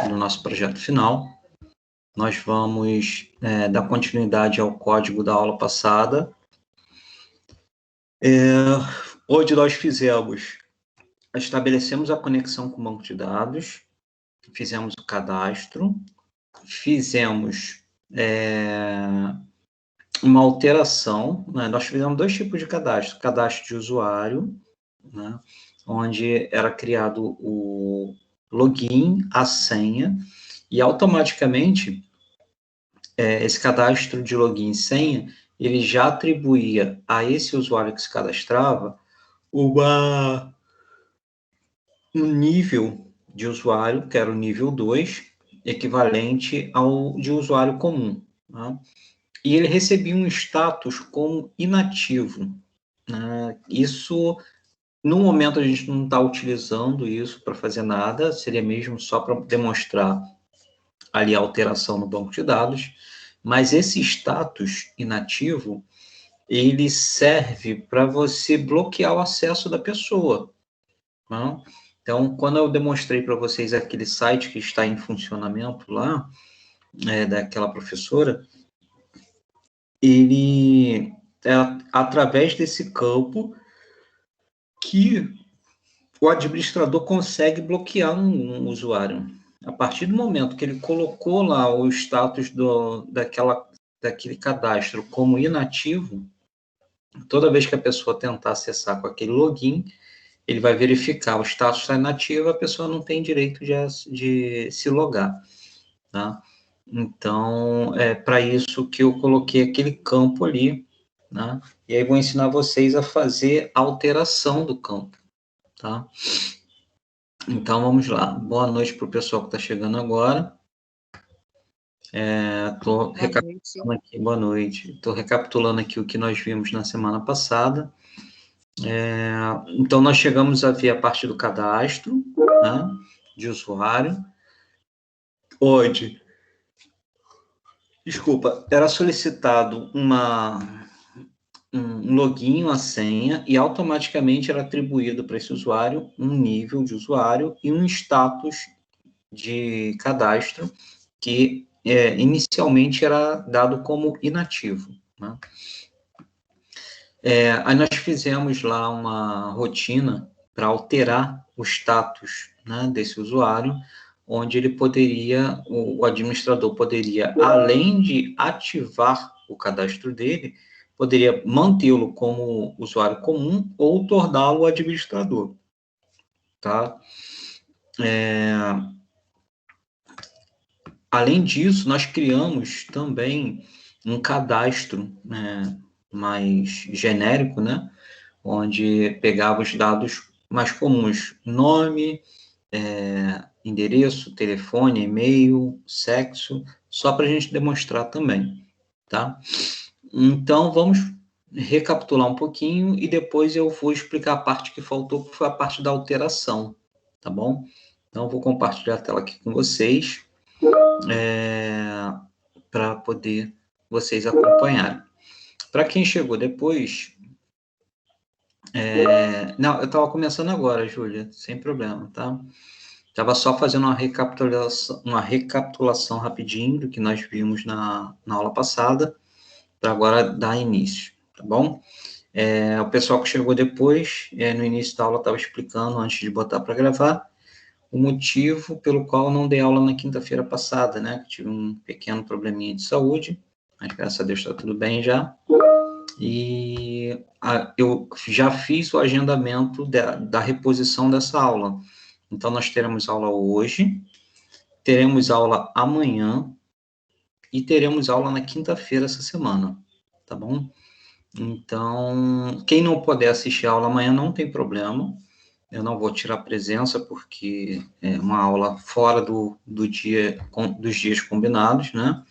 no nosso projeto final. Nós vamos dar continuidade ao código da aula passada. Hoje nós estabelecemos a conexão com o banco de dados, fizemos o cadastro, fizemos uma alteração, né? Nós fizemos 2 tipos de cadastro: cadastro de usuário, né? Onde era criado o login, a senha, e automaticamente esse cadastro de login e senha, ele já atribuía a esse usuário que se cadastrava um nível de usuário, que era o nível 2, equivalente ao de usuário comum, né? E ele recebia um status como inativo, né? Isso, no momento, a gente não está utilizando isso para fazer nada, seria mesmo só para demonstrar ali a alteração no banco de dados, mas esse status inativo, ele serve para você bloquear o acesso da pessoa, né? Então, quando eu demonstrei para vocês aquele site que está em funcionamento lá, daquela professora, ele é através desse campo que o administrador consegue bloquear um usuário. A partir do momento que ele colocou lá o status daquele cadastro como inativo, toda vez que a pessoa tentar acessar com aquele login, ele vai verificar o status está inativo, a pessoa não tem direito de se logar, tá? Então, é para isso que eu coloquei aquele campo ali, né? E aí vou ensinar vocês a fazer a alteração do campo, tá? Então, vamos lá. Boa noite para o pessoal que está chegando agora. Estou recapitulando aqui, boa noite. Estou recapitulando aqui o que nós vimos na semana passada. Então, nós chegamos a ver a parte do cadastro, né, de usuário, onde, era solicitado um login, uma senha, e automaticamente era atribuído para esse usuário um nível de usuário e um status de cadastro que inicialmente era dado como inativo, né? Aí nós fizemos lá uma rotina para alterar o status, né, desse usuário, onde ele poderia, o administrador poderia, além de ativar o cadastro dele, poderia mantê-lo como usuário comum ou torná-lo administrador, tá? Além disso, nós criamos também um cadastro, né, mais genérico, né, onde pegava os dados mais comuns: nome, endereço, telefone, e-mail, sexo, só para a gente demonstrar também, tá? Então, vamos recapitular um pouquinho e depois eu vou explicar a parte que faltou, que foi a parte da alteração, tá bom? Então, eu vou compartilhar a tela aqui com vocês, para poder vocês acompanharem. Para quem chegou depois, não, eu estava começando agora, Júlia, sem problema, tá? Estava só fazendo uma recapitulação rapidinho do que nós vimos na aula passada, para agora dar início, tá bom? O pessoal que chegou depois, no início da aula, estava explicando, antes de botar para gravar, o motivo pelo qual eu não dei aula na quinta-feira passada, né? Tive um pequeno probleminha de saúde, mas graças a Deus está tudo bem já. E eu já fiz o agendamento da reposição dessa aula. Então, nós teremos aula hoje, teremos aula amanhã e teremos aula na quinta-feira essa semana, tá bom? Então, quem não puder assistir a aula amanhã não tem problema, eu não vou tirar presença porque é uma aula fora dos dias combinados, né?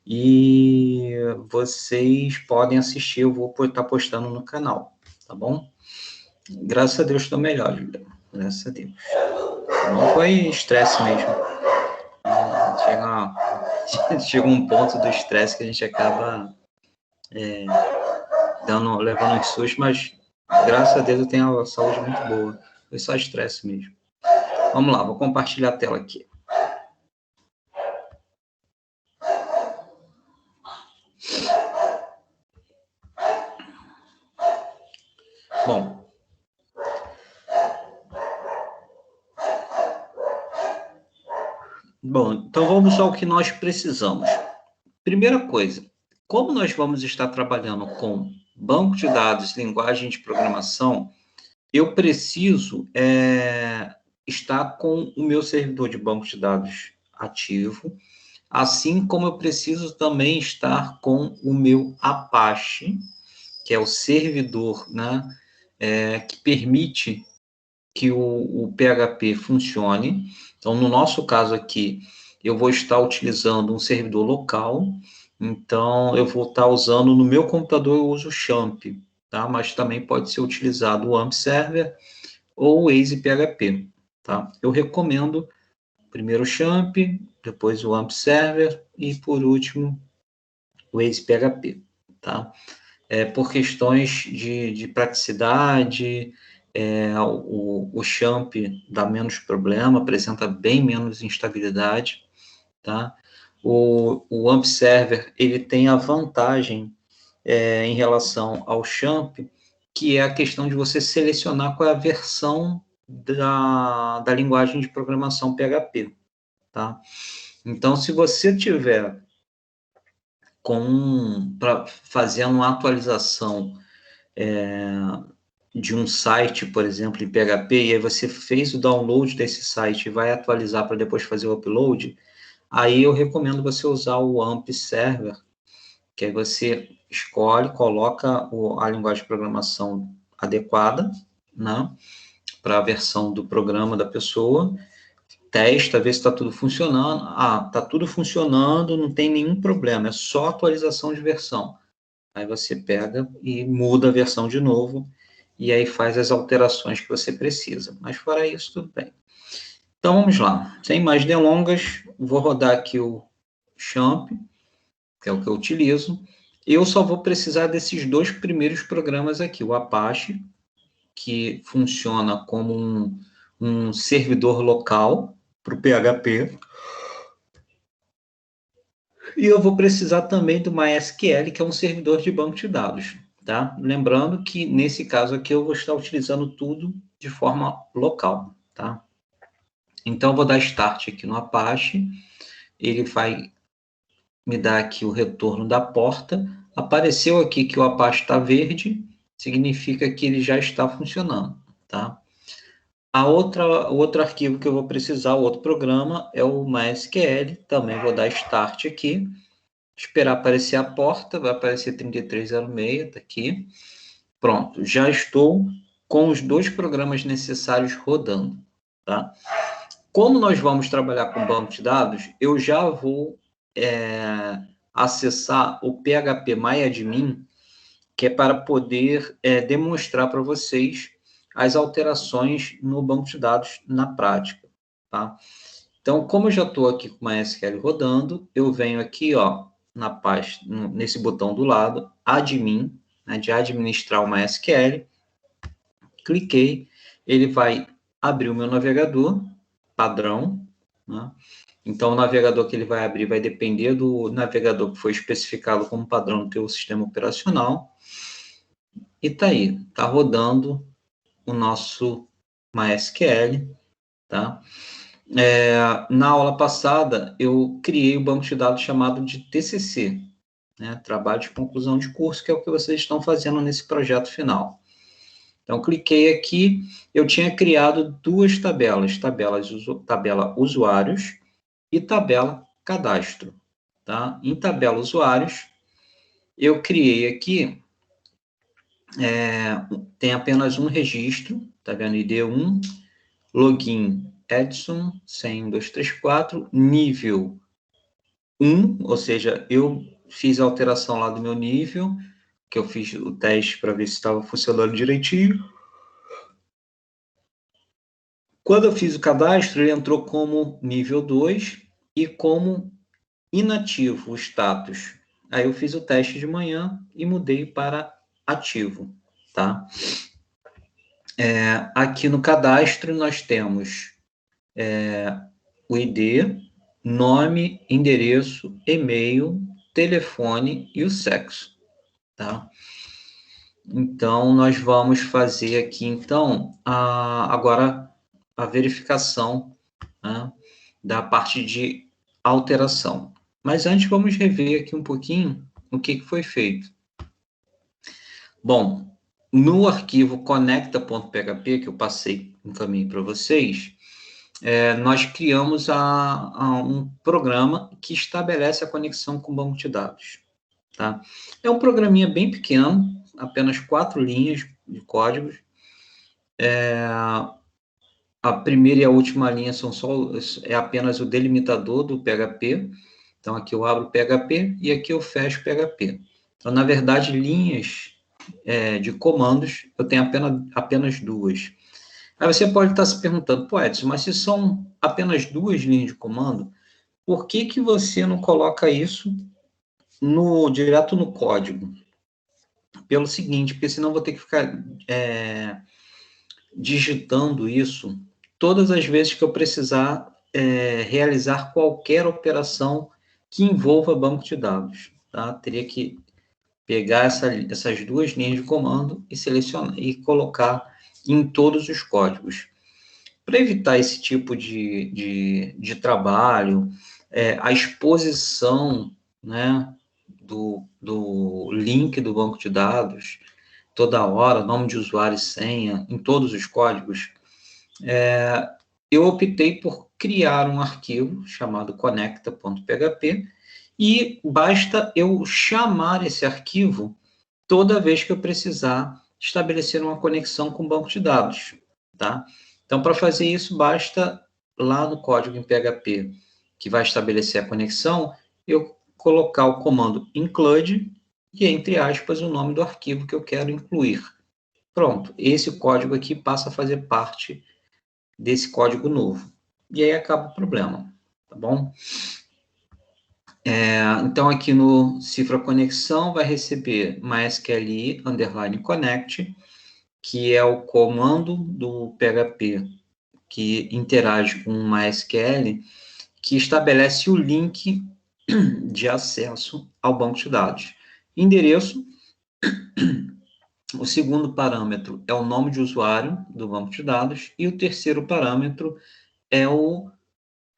E vocês podem assistir, eu vou estar postando no canal, tá bom? Graças a Deus estou melhor, Julia. Graças a Deus. Não foi estresse mesmo. Chega um ponto do estresse que a gente acaba levando uns sustos, mas graças a Deus eu tenho uma saúde muito boa. Foi só estresse mesmo. Vamos lá, vou compartilhar a tela aqui. Bom, então vamos ao que nós precisamos. Primeira coisa, como nós vamos estar trabalhando com banco de dados, linguagem de programação, eu preciso estar com o meu servidor de banco de dados ativo, assim como eu preciso também estar com o meu Apache, que é o servidor, né, que permite que o PHP funcione. Então, no nosso caso aqui, eu vou estar utilizando um servidor local, então eu vou estar usando, no meu computador eu uso o XAMPP, tá? Mas também pode ser utilizado o AMP Server ou o AZE-PHP, tá? Eu recomendo primeiro o XAMPP, depois o AMP Server e, por último, o AZE-PHP, tá? Por questões de praticidade, o XAMPP dá menos problema, apresenta bem menos instabilidade, tá? O AMP Server, ele tem a vantagem em relação ao XAMPP, que é a questão de você selecionar qual é a versão da linguagem de programação PHP, tá? Então, se você tiver fazendo uma atualização de um site, por exemplo, em PHP, e aí você fez o download desse site e vai atualizar para depois fazer o upload, aí eu recomendo você usar o AMP Server, que aí você escolhe, coloca a linguagem de programação adequada, né, para a versão do programa da pessoa, testa, vê se está tudo funcionando. Está tudo funcionando, não tem nenhum problema, é só atualização de versão. Aí você pega e muda a versão de novo, e aí faz as alterações que você precisa. Mas fora isso, tudo bem. Então, vamos lá. Sem mais delongas, vou rodar aqui o XAMPP, que é o que eu utilizo. Eu só vou precisar desses dois primeiros programas aqui, o Apache, que funciona como um servidor local para o PHP, e eu vou precisar também do MySQL, que é um servidor de banco de dados, tá? Lembrando que, nesse caso aqui, eu vou estar utilizando tudo de forma local, tá? Então, eu vou dar Start aqui no Apache, ele vai me dar aqui o retorno da porta. Apareceu aqui que o Apache está verde, significa que ele já está funcionando, tá? O outro arquivo que eu vou precisar, o outro programa, é o MySQL, também vou dar Start aqui, esperar aparecer a porta, vai aparecer 3306, tá aqui. Pronto, já estou com os dois programas necessários rodando, tá? Como nós vamos trabalhar com banco de dados, eu já vou acessar o phpMyAdmin, que é para poder demonstrar para vocês as alterações no banco de dados na prática, tá? Então, como eu já estou aqui com o MySQL rodando, eu venho aqui, ó, nesse botão do lado, Admin, né, de administrar o MySQL, cliquei, ele vai abrir o meu navegador padrão, né? Então, o navegador que ele vai abrir vai depender do navegador que foi especificado como padrão do teu sistema operacional. E tá aí, tá rodando o nosso MySQL, tá? Na aula passada, eu criei um banco de dados chamado de TCC, né? Trabalho de conclusão de curso, que é o que vocês estão fazendo nesse projeto final. Então, cliquei aqui, eu tinha criado duas tabelas, tabela usuários e tabela cadastro, tá? Em tabela usuários, eu criei aqui, tem apenas um registro, tá vendo? ID1, login Edson, 1001234, nível 1, ou seja, eu fiz a alteração lá do meu nível, que eu fiz o teste para ver se estava funcionando direitinho. Quando eu fiz o cadastro, ele entrou como nível 2 e como inativo o status. Aí eu fiz o teste de manhã e mudei para ativo, tá? Aqui no cadastro nós temos o ID, nome, endereço, e-mail, telefone e o sexo, tá? Então, nós vamos fazer aqui, então, agora a verificação, né, da parte de alteração. Mas antes, vamos rever aqui um pouquinho o que foi feito. Bom, no arquivo conecta.php, que eu encaminhei para vocês, nós criamos um programa que estabelece a conexão com o banco de dados. Tá? É um programinha bem pequeno, apenas 4 linhas de códigos. A primeira e a última linha é apenas o delimitador do PHP. Então, aqui eu abro o PHP e aqui eu fecho o PHP. Então, na verdade, linhas de comandos, eu tenho apenas 2. Aí você pode estar se perguntando, pô, Edson, mas se são apenas 2 linhas de comando, por que você não coloca isso direto no código? Pelo seguinte, porque senão eu vou ter que ficar digitando isso todas as vezes que eu precisar realizar qualquer operação que envolva banco de dados. Tá? Teria que pegar essas 2 linhas de comando e selecionar e colocar em todos os códigos. Para evitar esse tipo de trabalho, a exposição, né, do link do banco de dados, toda hora, nome de usuário e senha, em todos os códigos, eu optei por criar um arquivo chamado conecta.php e basta eu chamar esse arquivo toda vez que eu precisar estabelecer uma conexão com o banco de dados, tá? Então, para fazer isso, basta lá no código em PHP, que vai estabelecer a conexão, eu colocar o comando include e, entre aspas, o nome do arquivo que eu quero incluir. Pronto, esse código aqui passa a fazer parte desse código novo. E aí acaba o problema, tá bom? Então, aqui no cifra conexão, vai receber MySQL _connect, que é o comando do PHP que interage com o MySQL, que estabelece o link de acesso ao banco de dados. Endereço, o segundo parâmetro é o nome de usuário do banco de dados, e o terceiro parâmetro é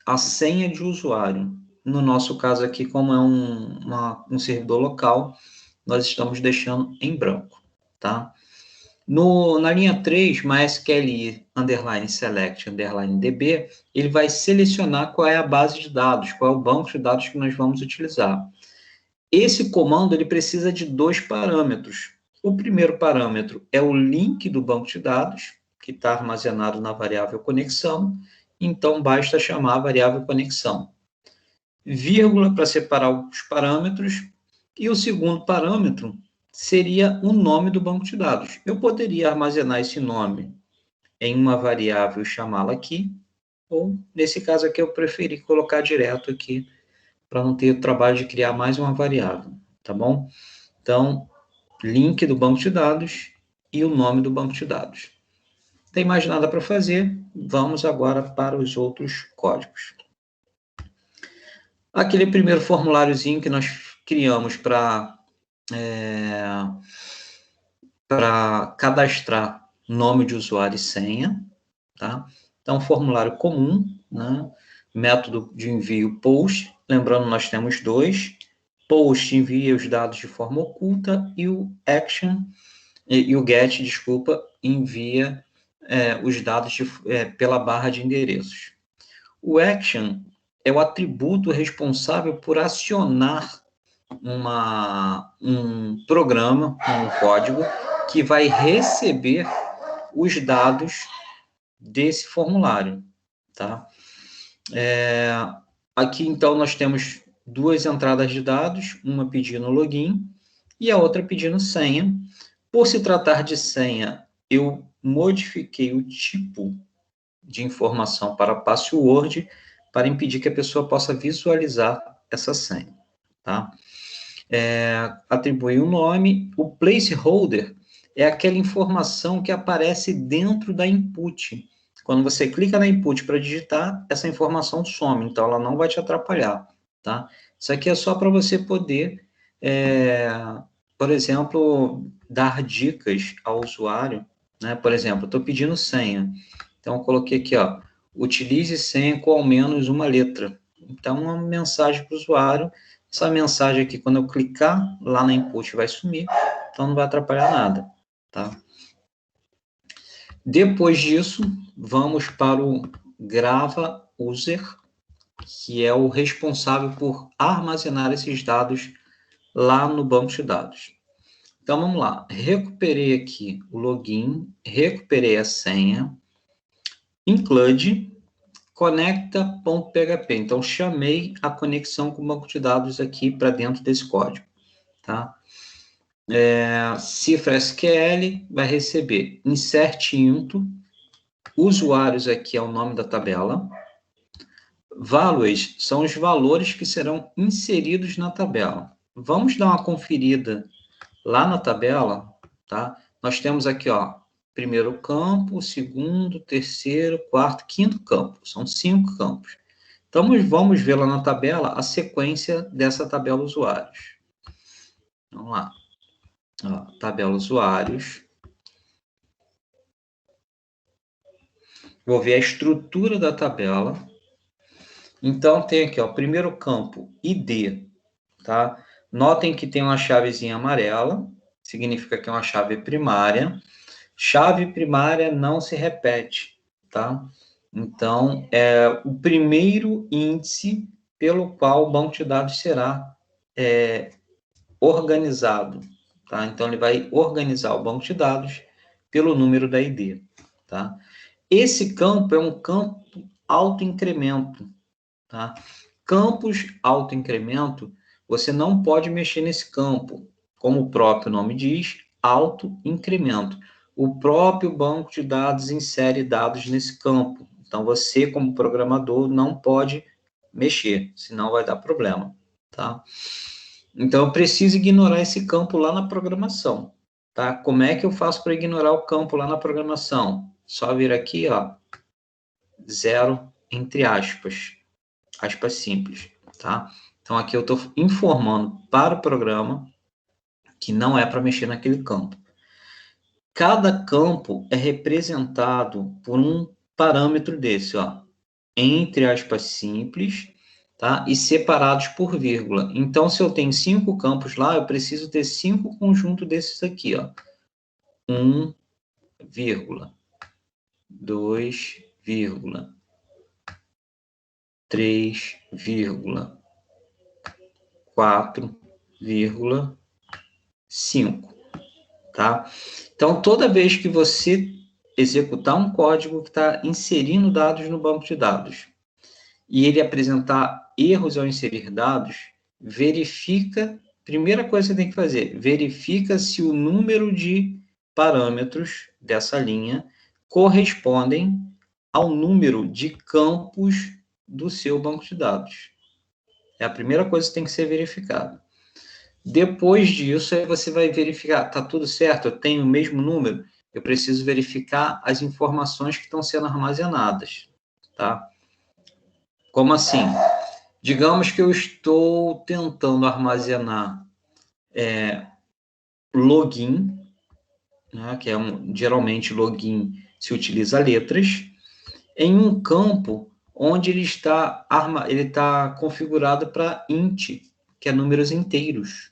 a senha de usuário. No nosso caso aqui, como é um servidor local, nós estamos deixando em branco, tá? Na linha 3, MySQL _select _db, ele vai selecionar qual é a base de dados, qual é o banco de dados que nós vamos utilizar. Esse comando ele precisa de 2 parâmetros. O primeiro parâmetro é o link do banco de dados, que está armazenado na variável conexão, então basta chamar a variável conexão. Vírgula para separar os parâmetros, e o segundo parâmetro seria o nome do banco de dados. Eu poderia armazenar esse nome em uma variável e chamá-la aqui, ou, nesse caso aqui, eu preferi colocar direto aqui, para não ter o trabalho de criar mais uma variável, tá bom? Então, link do banco de dados e o nome do banco de dados. Não tem mais nada para fazer, vamos agora para os outros códigos. Aquele primeiro formuláriozinho que nós criamos para cadastrar nome de usuário e senha, tá? Então, formulário comum, né? Método de envio post, lembrando, nós temos 2, post envia os dados de forma oculta e o action, e o get, desculpa, envia os dados pela barra de endereços. O action é o atributo responsável por acionar um programa, um código, que vai receber os dados desse formulário, tá? Aqui, então, nós temos 2 entradas de dados, uma pedindo login e a outra pedindo senha. Por se tratar de senha, eu modifiquei o tipo de informação para password para impedir que a pessoa possa visualizar essa senha, tá? Atribuir um nome. O placeholder é aquela informação que aparece dentro da input. Quando você clica na input para digitar, essa informação some, então ela não vai te atrapalhar, tá? Isso aqui é só para você poder, por exemplo, dar dicas ao usuário, né? Por exemplo, eu estou pedindo senha, então eu coloquei aqui, ó, utilize senha com ao menos uma letra. Então, uma mensagem para o usuário. Essa mensagem aqui, quando eu clicar lá na input, vai sumir. Então, não vai atrapalhar nada, tá? Depois disso, vamos para o Grava User, que é o responsável por armazenar esses dados lá no banco de dados. Então, vamos lá. Recuperei aqui o login, recuperei a senha, include conecta.php. Então, chamei a conexão com o banco de dados aqui para dentro desse código, tá? Cifra SQL vai receber insert into, usuários aqui é o nome da tabela, values são os valores que serão inseridos na tabela. Vamos dar uma conferida lá na tabela, tá? Nós temos aqui, ó, primeiro campo, segundo, terceiro, quarto, quinto campo. São 5 campos. Então, vamos ver lá na tabela a sequência dessa tabela usuários. Vamos lá. Ó, tabela usuários. Vou ver a estrutura da tabela. Então, tem aqui, ó, primeiro campo, ID, tá? Notem que tem uma chavezinha amarela, significa que é uma chave primária. Chave primária não se repete, tá? Então, é o primeiro índice pelo qual o banco de dados será organizado, tá? Então, ele vai organizar o banco de dados pelo número da ID, tá? Esse campo é um campo autoincremento, tá? Campos autoincremento, você não pode mexer nesse campo, como o próprio nome diz, autoincremento. O próprio banco de dados insere dados nesse campo. Então, você, como programador, não pode mexer, senão vai dar problema, tá? Então, eu preciso ignorar esse campo lá na programação, tá? Como é que eu faço para ignorar o campo lá na programação? Só vir aqui, ó, zero, entre aspas, aspas simples, tá? Então, aqui eu estou informando para o programa que não é para mexer naquele campo. Cada campo é representado por um parâmetro desse, ó, entre aspas simples, tá? E separados por vírgula. Então, se eu tenho 5 campos lá, eu preciso ter 5 conjuntos desses aqui, ó. 1, vírgula, 2, vírgula, 3, vírgula, 4, vírgula, 5, tá? Então, toda vez que você executar um código que está inserindo dados no banco de dados e ele apresentar erros ao inserir dados, verifica, primeira coisa que você tem que fazer, verifica se o número de parâmetros dessa linha correspondem ao número de campos do seu banco de dados. É a primeira coisa que tem que ser verificada. Depois disso, aí você vai verificar, tá tudo certo, eu tenho o mesmo número, eu preciso verificar as informações que estão sendo armazenadas, tá? Como assim? Digamos que eu estou tentando armazenar login, né, que é geralmente login se utiliza letras, em um campo onde ele está configurado para int, que é números inteiros.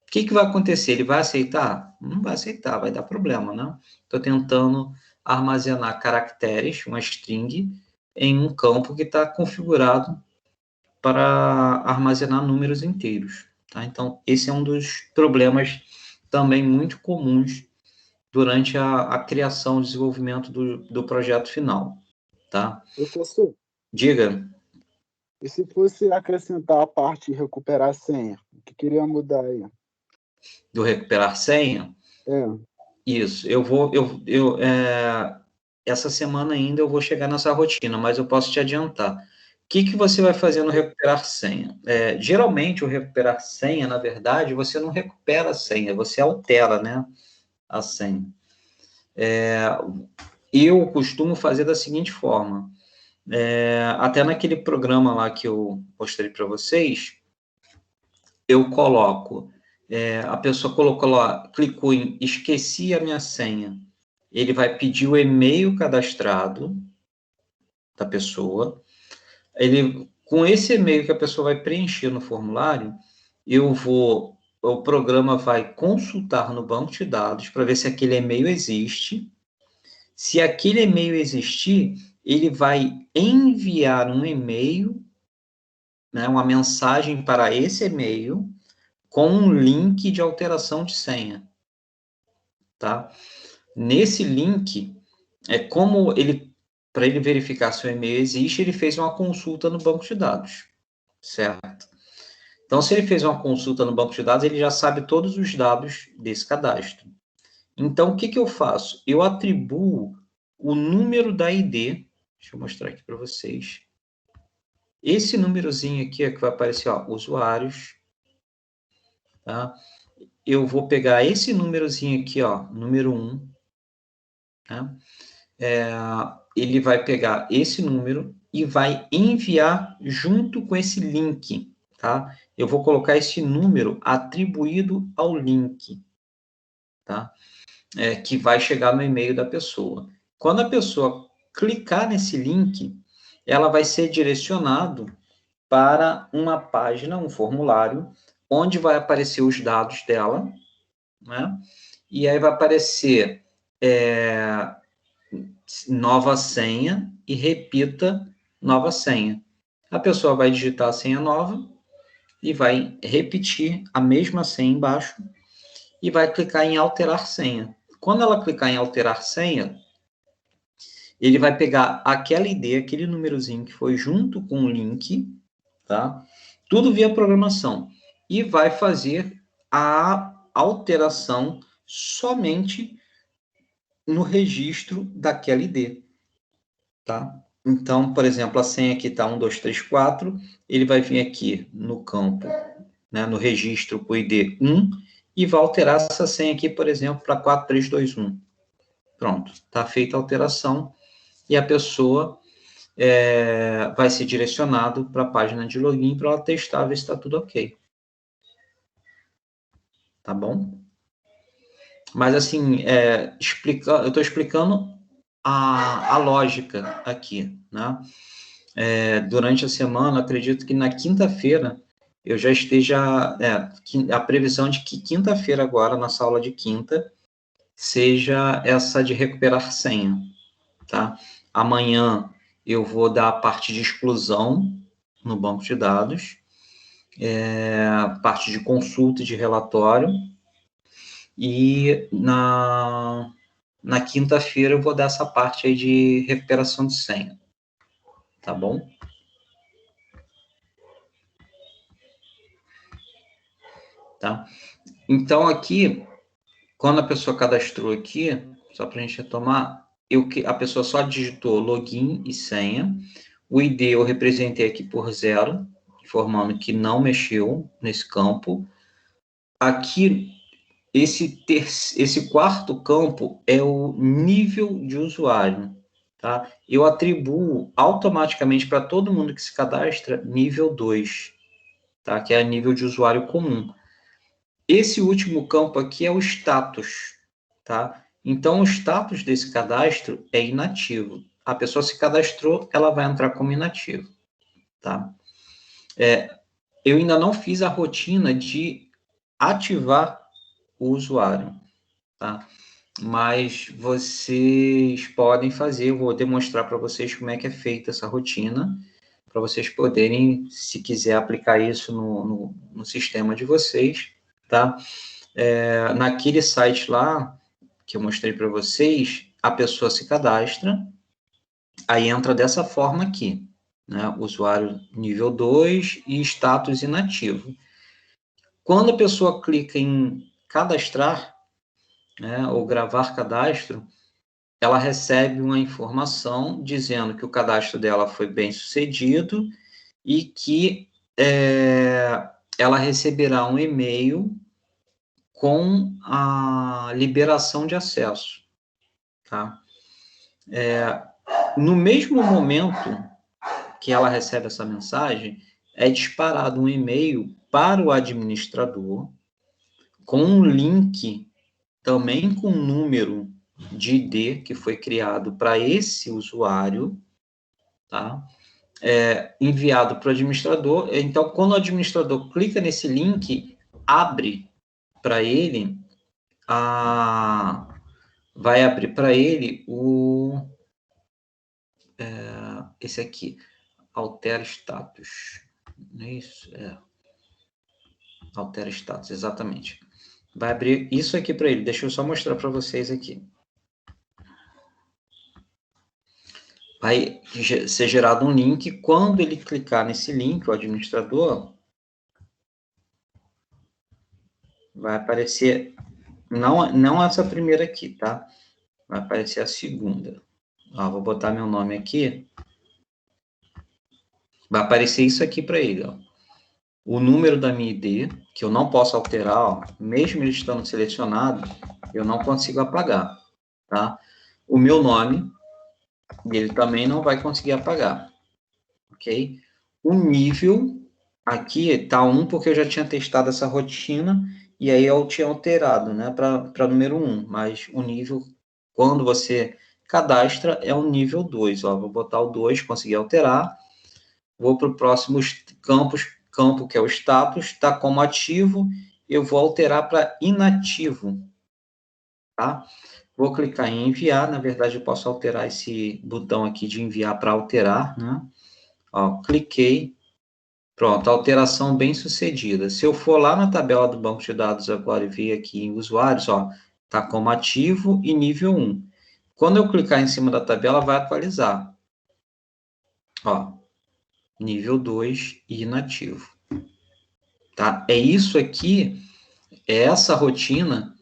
O que vai acontecer? Ele vai aceitar? Não vai aceitar, vai dar problema, né? Estou tentando armazenar caracteres, uma string, em um campo que está configurado para armazenar números inteiros, tá? Então, esse é um dos problemas também muito comuns durante a criação e desenvolvimento do projeto final, tá? Professor, Diga. e se fosse acrescentar a parte de recuperar a senha? O que queria mudar aí? Do recuperar senha? Isso, essa semana ainda eu vou chegar nessa rotina, mas eu posso te adiantar. O que você vai fazer no recuperar senha? Geralmente, o recuperar senha, na verdade, você não recupera a senha, você altera, né, a senha. Eu costumo fazer da seguinte forma, até naquele programa lá que eu mostrei para vocês, eu coloco, a pessoa colocou lá, clicou em esqueci a minha senha, ele vai pedir o e-mail cadastrado, da pessoa. Com esse e-mail que a pessoa vai preencher no formulário, o programa vai consultar no banco de dados para ver se aquele e-mail existe. Se aquele e-mail existir, ele vai enviar um e-mail, né, uma mensagem para esse e-mail com um link de alteração de senha, tá? Nesse link, para ele verificar se o e-mail existe, ele fez uma consulta no banco de dados, certo? Então, se ele fez uma consulta no banco de dados, ele já sabe todos os dados desse cadastro. Então, o que eu faço? Eu atribuo o número da ID, deixa eu mostrar aqui para vocês. Esse númerozinho aqui é que vai aparecer, ó, usuários, tá? Eu vou pegar esse númerozinho aqui, ó, número 1, tá? Ele vai pegar esse número e vai enviar junto com esse link, tá? Eu vou colocar esse número atribuído ao link, tá? Que vai chegar no e-mail da pessoa. Quando a pessoa clicar nesse link, ela vai ser direcionado para uma página, um formulário, onde vai aparecer os dados dela, né? E aí vai aparecer nova senha e repita nova senha. A pessoa vai digitar a senha nova e vai repetir a mesma senha embaixo e vai clicar em alterar senha. Quando ela clicar em alterar senha, ele vai pegar aquela ID, aquele númerozinho que foi junto com o link, tá? Tudo via programação. E vai fazer a alteração somente no registro daquela ID, tá? Então, por exemplo, a senha aqui está 1234, ele vai vir aqui no campo, né, no registro com o ID 1, e vai alterar essa senha aqui, por exemplo, para 4321. Pronto, está feita a alteração e a pessoa vai ser direcionado para a página de login para ela testar, ver se está tudo ok. Tá bom? Mas, assim, eu estou explicando a lógica aqui, né? Durante a semana, acredito que na quinta-feira eu já esteja... a previsão de que quinta-feira agora, nossa aula de quinta, seja essa de recuperar senha, tá? Amanhã eu vou dar a parte de exclusão no banco de dados, parte de consulta e de relatório, e na quinta-feira eu vou dar essa parte aí de recuperação de senha, tá bom? Tá? Então, aqui, quando a pessoa cadastrou aqui, só para a gente retomar, a pessoa só digitou login e senha, o ID eu representei aqui por 0, informando que não mexeu nesse campo. Aqui, esse quarto campo é o nível de usuário, tá? Eu atribuo automaticamente para todo mundo que se cadastra nível 2, tá? Que é nível de usuário comum. Esse último campo aqui é o status, tá? Então, o status desse cadastro é inativo. A pessoa se cadastrou, ela vai entrar como inativo, tá? Eu ainda não fiz a rotina de ativar o usuário, tá? Mas vocês podem fazer, eu vou demonstrar para vocês como é que é feita essa rotina, para vocês poderem, se quiser aplicar isso no sistema de vocês, tá? Naquele site lá, que eu mostrei para vocês, a pessoa se cadastra, aí entra dessa forma aqui, né? Usuário nível 2 e status inativo. Quando a pessoa clica em cadastrar, né, ou gravar cadastro, ela recebe uma informação dizendo que o cadastro dela foi bem sucedido e que ela receberá um e-mail com a liberação de acesso, tá? No mesmo momento que ela recebe essa mensagem, é disparado um e-mail para o administrador com um link, também com um número de ID que foi criado para esse usuário, tá? Enviado para o administrador. Então, quando o administrador clica nesse link, abre para ele vai abrir para ele esse aqui, altera status. Não é isso? Altera status, exatamente. Vai abrir isso aqui para ele. Deixa eu só mostrar para vocês aqui. Vai ser gerado um link. Quando ele clicar nesse link, o administrador, vai aparecer, não essa primeira aqui, tá? Vai aparecer a segunda. Ó, vou botar meu nome aqui. Vai aparecer isso aqui para ele, ó. O número da minha ID, que eu não posso alterar, ó, mesmo ele estando selecionado, eu não consigo apagar, tá? O meu nome, ele também não vai conseguir apagar, ok? O nível, aqui tá 1, porque eu já tinha testado essa rotina, e aí eu tinha alterado, né, para número 1, mas o nível, quando você cadastra, é o nível 2, ó, vou botar o 2, consegui alterar, vou para o próximo campo, que é o status, está como ativo, eu vou alterar para inativo, tá? Vou clicar em enviar, na verdade eu posso alterar esse botão aqui de enviar para alterar, né? Ó, cliquei, pronto, alteração bem sucedida. Se eu for lá na tabela do banco de dados agora e ver aqui em usuários, ó, tá como ativo e nível 1. Quando eu clicar em cima da tabela, vai atualizar. Ó, nível 2 e inativo. Tá? É isso aqui, é essa rotina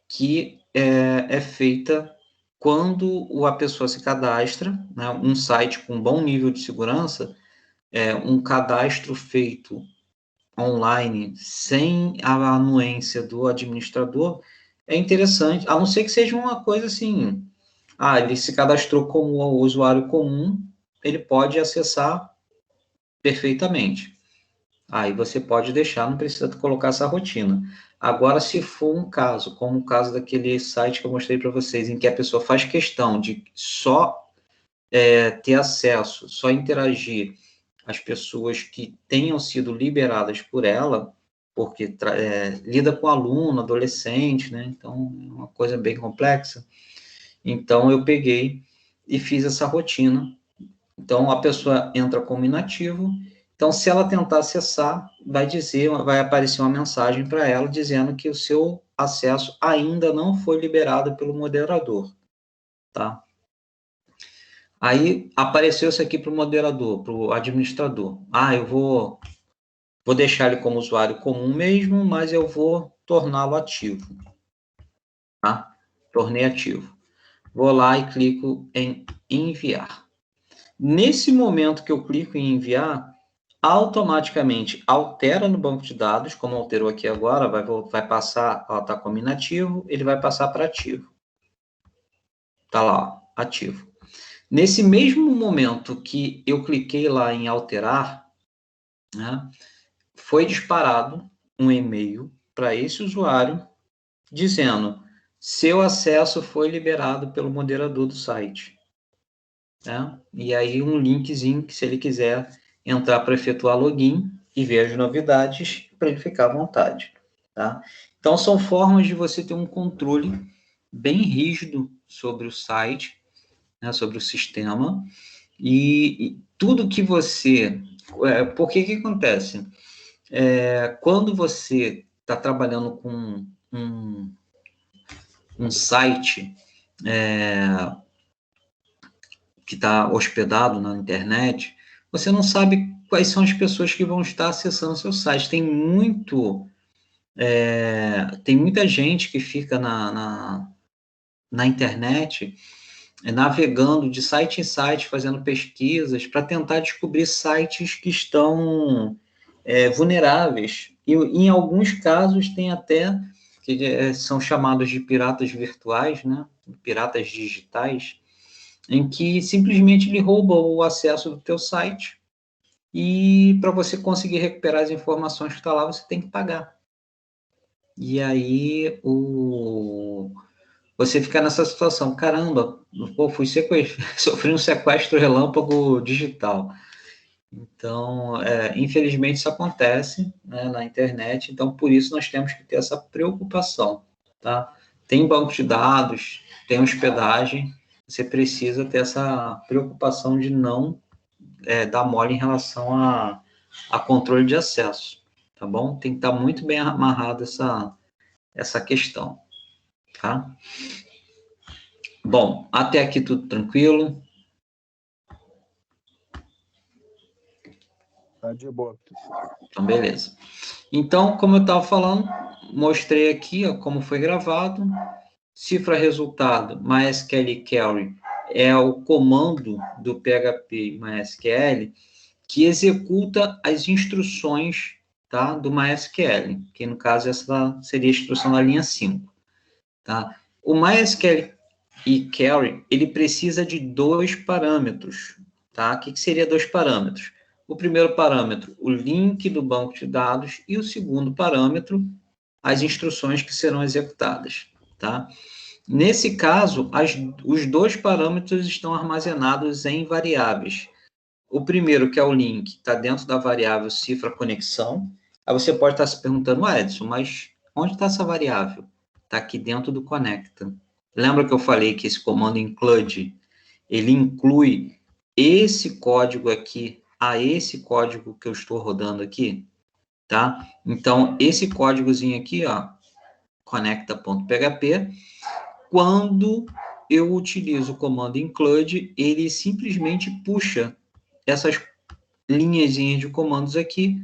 que é feita quando a pessoa se cadastra, né? Um site com bom nível de segurança, um cadastro feito online, sem a anuência do administrador, é interessante, a não ser que seja uma coisa assim, ele se cadastrou como usuário comum, ele pode acessar perfeitamente. Aí você pode deixar, não precisa colocar essa rotina. Agora, se for um caso, como o caso daquele site que eu mostrei para vocês, em que a pessoa faz questão de só ter acesso, só interagir as pessoas que tenham sido liberadas por ela, porque lida com aluno, adolescente, né? Então, é uma coisa bem complexa. Então, eu peguei e fiz essa rotina. Então, a pessoa entra como inativo. Então, se ela tentar acessar, vai aparecer uma mensagem para ela dizendo que o seu acesso ainda não foi liberado pelo moderador, tá? Aí apareceu isso aqui para o moderador, para o administrador. Eu vou deixar ele como usuário comum mesmo, mas eu vou torná-lo ativo, tá? Tornei ativo. Vou lá e clico em enviar. Nesse momento que eu clico em enviar, automaticamente altera no banco de dados, como alterou aqui agora, vai passar, ó, tá como inativo, ele vai passar para ativo. Tá lá, ó, ativo. Nesse mesmo momento que eu cliquei lá em alterar, né, foi disparado um e-mail para esse usuário dizendo: seu acesso foi liberado pelo moderador do site. Né? E aí um linkzinho que, se ele quiser entrar para efetuar login e ver as novidades, para ele ficar à vontade. Tá? Então, são formas de você ter um controle bem rígido sobre o site, né, sobre o sistema, e tudo que você... Porque que acontece? Quando você está trabalhando com um site que está hospedado na internet, você não sabe quais são as pessoas que vão estar acessando seu site. Tem muita gente que fica na internet navegando de site em site, fazendo pesquisas para tentar descobrir sites que estão vulneráveis. E em alguns casos tem até que são chamados de piratas virtuais, né? Piratas digitais, em que simplesmente ele rouba o acesso do teu site e para você conseguir recuperar as informações que está lá, você tem que pagar. E aí você fica nessa situação, caramba, pô, sofri um sequestro relâmpago digital. Então, infelizmente isso acontece, né, na internet, então por isso nós temos que ter essa preocupação, tá? Tem banco de dados, tem hospedagem, você precisa ter essa preocupação de não dar mole em relação a controle de acesso, tá bom? Tem que estar muito bem amarrado essa questão, tá? Bom, até aqui tudo tranquilo? Tá de boa, professor. Então, beleza. Então, como eu estava falando, mostrei aqui ó, como foi gravado. Cifra resultado, MySQL Query é o comando do PHP MySQL que executa as instruções, tá, do MySQL, que no caso essa seria a instrução da linha 5. Tá? O MySQL e Query, ele precisa de dois parâmetros. Tá? O que seria dois parâmetros? O primeiro parâmetro, o link do banco de dados, e o segundo parâmetro, as instruções que serão executadas. Tá? Nesse caso, os dois parâmetros estão armazenados em variáveis. O primeiro, que é o link, está dentro da variável cifra conexão. Aí você pode estar se perguntando, Edson, mas onde está essa variável? Está aqui dentro do conecta. Lembra que eu falei que esse comando include, ele inclui esse código aqui a esse código que eu estou rodando aqui, tá? Então, esse códigozinho aqui, ó, conecta.php, quando eu utilizo o comando include, ele simplesmente puxa essas linhazinhas de comandos aqui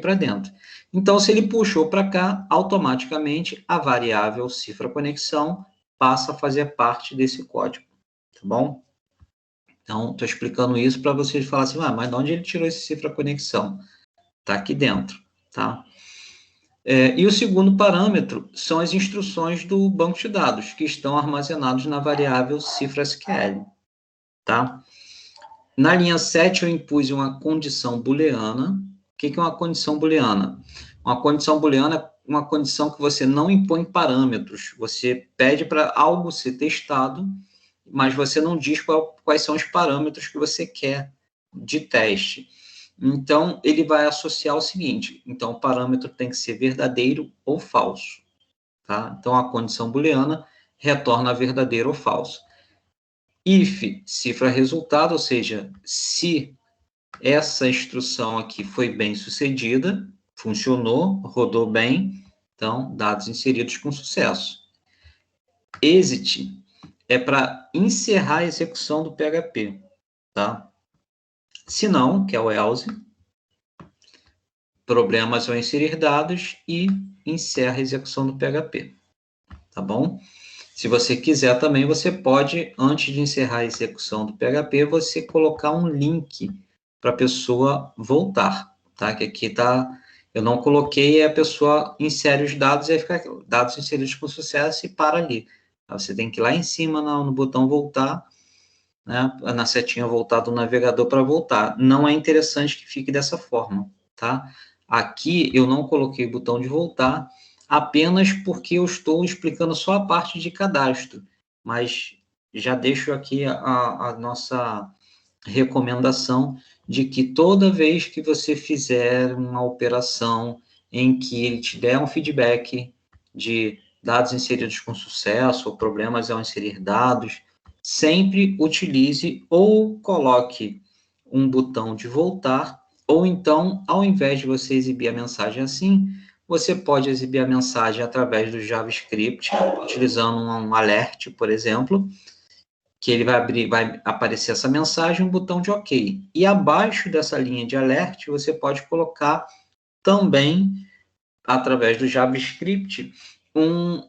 para dentro. Então, se ele puxou para cá, automaticamente a variável cifra conexão passa a fazer parte desse código, tá bom? Então, estou explicando isso para vocês falarem assim, mas de onde ele tirou esse cifra conexão? Está aqui dentro, tá? E o segundo parâmetro são as instruções do banco de dados, que estão armazenados na variável cifra SQL, tá? Na linha 7, eu impus uma condição booleana. O que é uma condição booleana? Uma condição booleana é uma condição que você não impõe parâmetros. Você pede para algo ser testado, mas você não diz quais são os parâmetros que você quer de teste. Então, ele vai associar o seguinte. Então, o parâmetro tem que ser verdadeiro ou falso. Tá? Então, a condição booleana retorna verdadeiro ou falso. If, cifra resultado, ou seja, se essa instrução aqui foi bem sucedida, funcionou, rodou bem, então, dados inseridos com sucesso. Exit é para encerrar a execução do PHP, tá? Se não, que é o else, problemas vão inserir dados e encerra a execução do PHP, tá bom? Se você quiser também, você pode, antes de encerrar a execução do PHP, você colocar um link para a pessoa voltar, tá? Que aqui tá, eu não coloquei, a pessoa insere os dados e aí fica dados inseridos com sucesso e para ali. Você tem que ir lá em cima no botão voltar, né? Na setinha voltar do navegador para voltar. Não é interessante que fique dessa forma, tá? Aqui eu não coloquei o botão de voltar, apenas porque eu estou explicando só a parte de cadastro, mas já deixo aqui a nossa recomendação de que toda vez que você fizer uma operação em que ele te der um feedback de dados inseridos com sucesso ou problemas ao inserir dados, sempre utilize ou coloque um botão de voltar, ou então, ao invés de você exibir a mensagem assim, você pode exibir a mensagem através do JavaScript, utilizando um alert, por exemplo, que ele vai aparecer essa mensagem, um botão de OK. E abaixo dessa linha de alert, você pode colocar também, através do JavaScript, um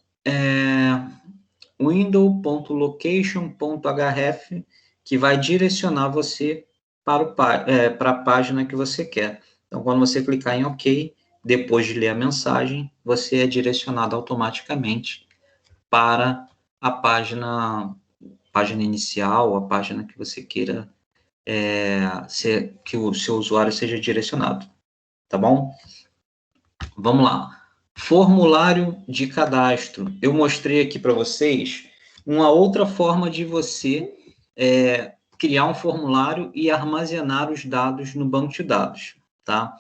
window.location.href, que vai direcionar você para a página que você quer. Então, quando você clicar em OK, depois de ler a mensagem, você é direcionado automaticamente para a página inicial, a página que você queira que o seu usuário seja direcionado. Tá bom? Vamos lá. Formulário de cadastro. Eu mostrei aqui para vocês uma outra forma de você criar um formulário e armazenar os dados no banco de dados, tá?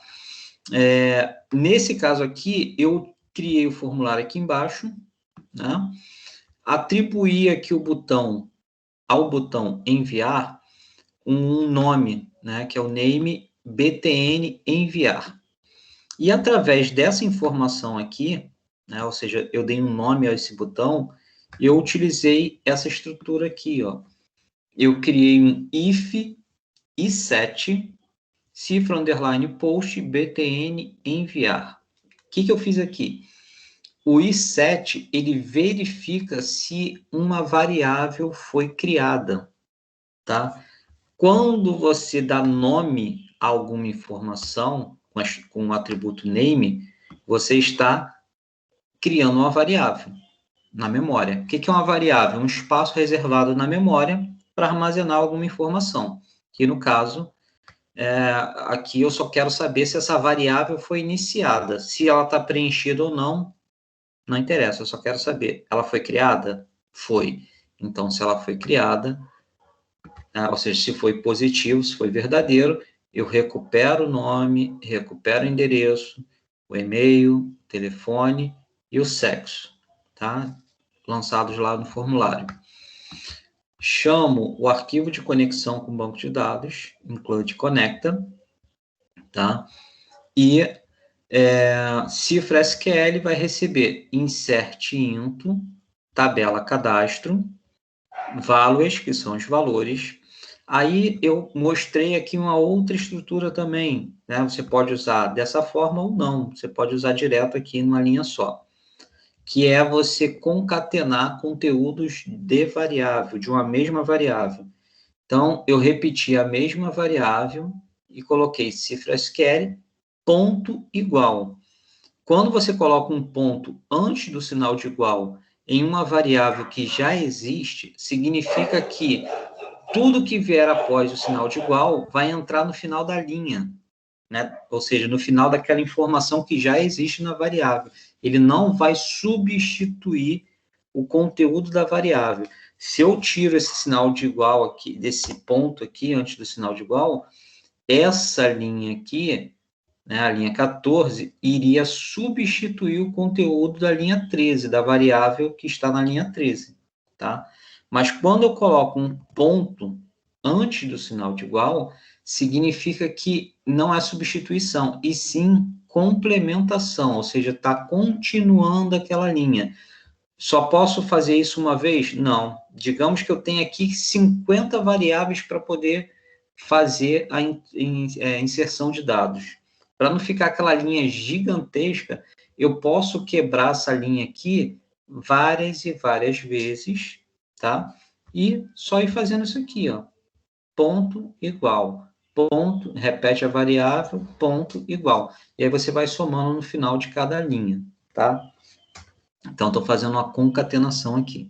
Nesse caso aqui, eu criei o formulário aqui embaixo, né? Atribuí aqui ao botão enviar um nome, né? Que é o name btn enviar. E através dessa informação aqui, né? Ou seja, eu dei um nome a esse botão, eu utilizei essa estrutura aqui, ó. Eu criei um if i7 cifra underline post btn enviar. O que eu fiz aqui? O i7, ele verifica se uma variável foi criada, tá? Quando você dá nome a alguma informação com o atributo name, você está criando uma variável na memória. O que é uma variável? Um espaço reservado na memória para armazenar alguma informação. Que no caso, aqui eu só quero saber se essa variável foi iniciada. Se ela está preenchida ou não, não interessa, eu só quero saber. Ela foi criada? Foi. Então, se ela foi criada, ou seja, se foi positivo, se foi verdadeiro, eu recupero o nome, recupero o endereço, o e-mail, o telefone e o sexo, tá? Lançados lá no formulário. Chamo o arquivo de conexão com o banco de dados, include conecta, tá? E cifra SQL vai receber insert into, tabela cadastro, values, que são os valores. Aí eu mostrei aqui uma outra estrutura também, né? Você pode usar dessa forma ou não, você pode usar direto aqui numa linha só, que é você concatenar conteúdos de variável, de uma mesma variável. Então, eu repeti a mesma variável e coloquei cifra SQL, ponto igual. Quando você coloca um ponto antes do sinal de igual em uma variável que já existe, significa que tudo que vier após o sinal de igual vai entrar no final da linha, né? Ou seja, no final daquela informação que já existe na variável. Ele não vai substituir o conteúdo da variável. Se eu tiro esse sinal de igual aqui, desse ponto aqui, antes do sinal de igual, essa linha aqui, né, a linha 14, iria substituir o conteúdo da linha 13, da variável que está na linha 13, tá? Mas quando eu coloco um ponto antes do sinal de igual, significa que não é substituição, e sim complementação, ou seja, está continuando aquela linha. Só posso fazer isso uma vez? Não. Digamos que eu tenho aqui 50 variáveis para poder fazer a inserção de dados. Para não ficar aquela linha gigantesca, eu posso quebrar essa linha aqui várias e várias vezes, tá? E só ir fazendo isso aqui, ó. Ponto igual. Ponto, repete a variável, ponto igual. E aí você vai somando no final de cada linha, tá? Então, estou fazendo uma concatenação aqui.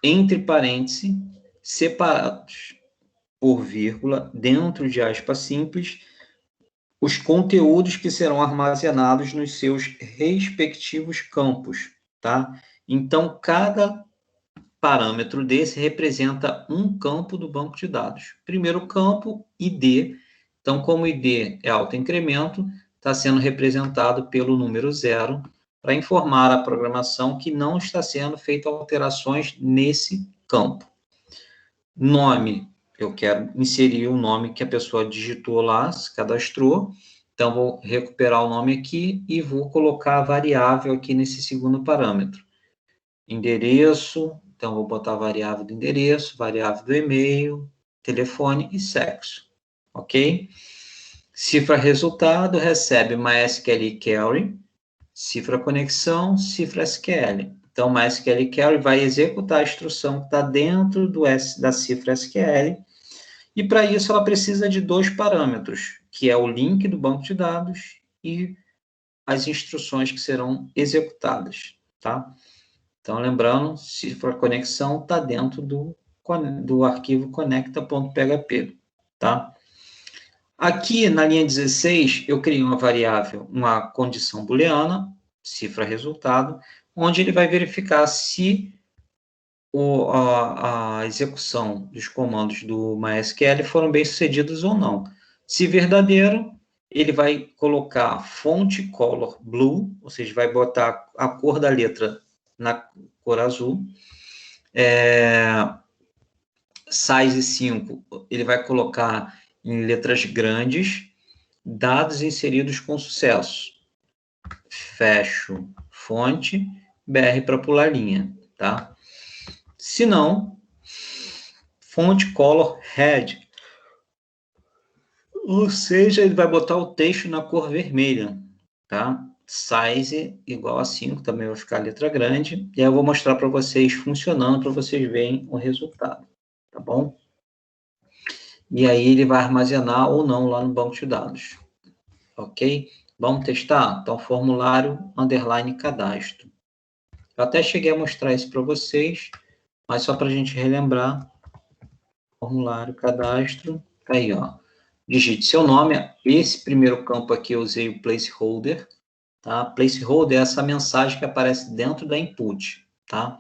Entre parênteses, separados por vírgula, dentro de aspas simples, os conteúdos que serão armazenados nos seus respectivos campos, tá? Então, cada parâmetro desse representa um campo do banco de dados. Primeiro campo, ID. Então, como ID é autoincremento, está sendo representado pelo número 0, para informar a programação que não está sendo feita alterações nesse campo. Nome, eu quero inserir o nome que a pessoa digitou lá, se cadastrou, então vou recuperar o nome aqui e vou colocar a variável aqui nesse segundo parâmetro. Endereço, então vou botar a variável do endereço, variável do e-mail, telefone e sexo, ok? Cifra resultado, recebe MySQL query, cifra conexão, cifra SQL. Então, MySQL query vai executar a instrução que está dentro da cifra SQL, e para isso ela precisa de dois parâmetros, que é o link do banco de dados e as instruções que serão executadas, tá? Então, lembrando, cifra conexão está dentro do arquivo conecta.php, tá? Aqui, na linha 16, eu criei uma variável, uma condição booleana, cifra resultado, onde ele vai verificar se a execução dos comandos do MySQL foram bem sucedidos ou não. Se verdadeiro, ele vai colocar fonte color blue, ou seja, vai botar a cor da letra na cor azul. Size 5, ele vai colocar em letras grandes, dados inseridos com sucesso. Fecho fonte, BR para pular linha, tá? Se não, fonte color red, ou seja, ele vai botar o texto na cor vermelha, tá? Size igual a 5, também vai ficar a letra grande, e aí eu vou mostrar para vocês funcionando, para vocês verem o resultado, tá bom? E aí ele vai armazenar ou não lá no banco de dados, ok? Vamos testar? Então, formulário, underline, cadastro. Eu até cheguei a mostrar isso para vocês, mas só para a gente relembrar, formulário, cadastro, aí, ó. Digite seu nome, esse primeiro campo aqui eu usei o placeholder, tá? Placeholder é essa mensagem que aparece dentro da input, tá?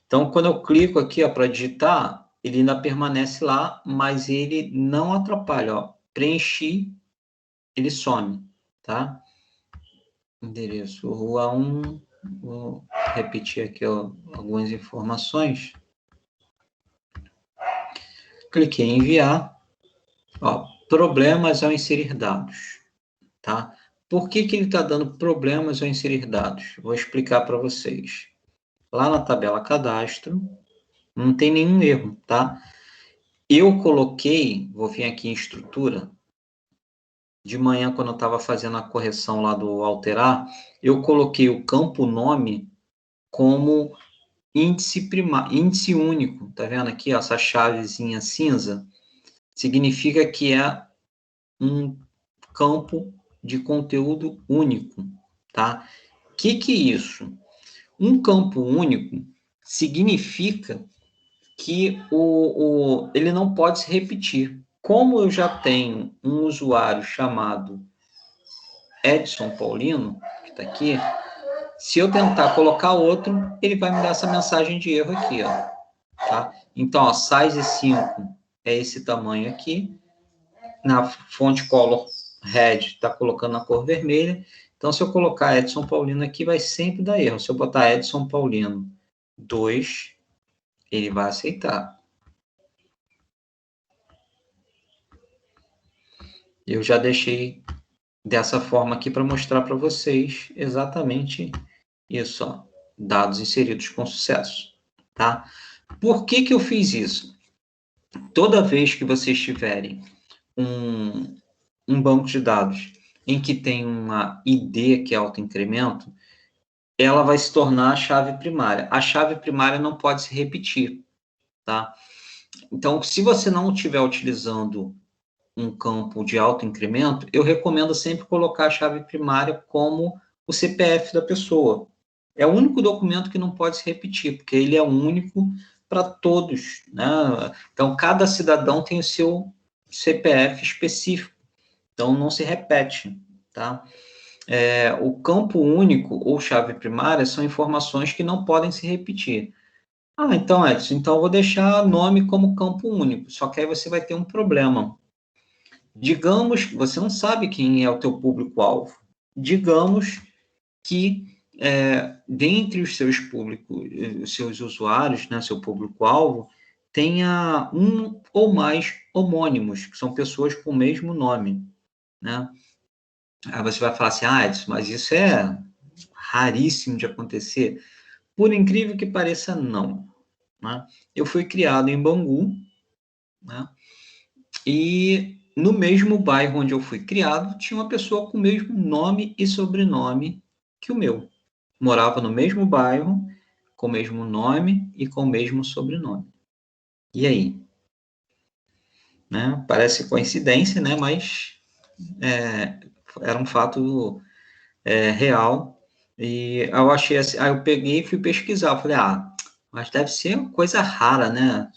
Então, quando eu clico aqui, ó, para digitar, ele ainda permanece lá, mas ele não atrapalha, ó. Preenchi, ele some, tá? Endereço rua 1, vou repetir aqui, ó, algumas informações. Cliquei em enviar, ó, problemas ao inserir dados, tá? Por que ele está dando problemas ao inserir dados? Vou explicar para vocês. Lá na tabela cadastro, não tem nenhum erro, tá? Eu coloquei, vou vir aqui em estrutura, de manhã, quando eu estava fazendo a correção lá do alterar, eu coloquei o campo nome como índice único, tá vendo aqui, ó, essa chavezinha cinza? Significa que é um campo de conteúdo único, tá? Que é isso? Um campo único significa que ele não pode se repetir. Como eu já tenho um usuário chamado Edson Paulino, que está aqui, se eu tentar colocar outro, ele vai me dar essa mensagem de erro aqui, ó. Tá? Então, ó, size 5 é esse tamanho aqui. Na fonte color red, está colocando a cor vermelha. Então, se eu colocar Edson Paulino aqui, vai sempre dar erro. Se eu botar Edson Paulino 2, ele vai aceitar. Eu já deixei dessa forma aqui para mostrar para vocês exatamente isso, ó, dados inseridos com sucesso, tá? Por que eu fiz isso? Toda vez que vocês tiverem um banco de dados em que tem uma ID, que é autoincremento, ela vai se tornar a chave primária. A chave primária não pode se repetir, tá? Então, se você não estiver utilizando um campo de autoincremento, eu recomendo sempre colocar a chave primária como o CPF da pessoa. É o único documento que não pode se repetir, porque ele é único para todos, né? Então, cada cidadão tem o seu CPF específico, então não se repete, tá? O campo único ou chave primária são informações que não podem se repetir. Ah, então, Edson, então eu vou deixar nome como campo único, só que aí você vai ter um problema. Digamos que você não sabe quem é o teu público-alvo. Digamos que dentre os seus seus usuários, né, seu público-alvo, tenha um ou mais homônimos, que são pessoas com o mesmo nome, né? Aí você vai falar assim, Edson, mas isso é raríssimo de acontecer. Por incrível que pareça, não. Né? Eu fui criado em Bangu, né? E no mesmo bairro onde eu fui criado, tinha uma pessoa com o mesmo nome e sobrenome que o meu. Morava no mesmo bairro, com o mesmo nome e com o mesmo sobrenome. E aí? Né? Parece coincidência, né? Mas era um fato real. E eu achei assim, aí eu peguei e fui pesquisar. Eu falei, mas deve ser uma coisa rara, né?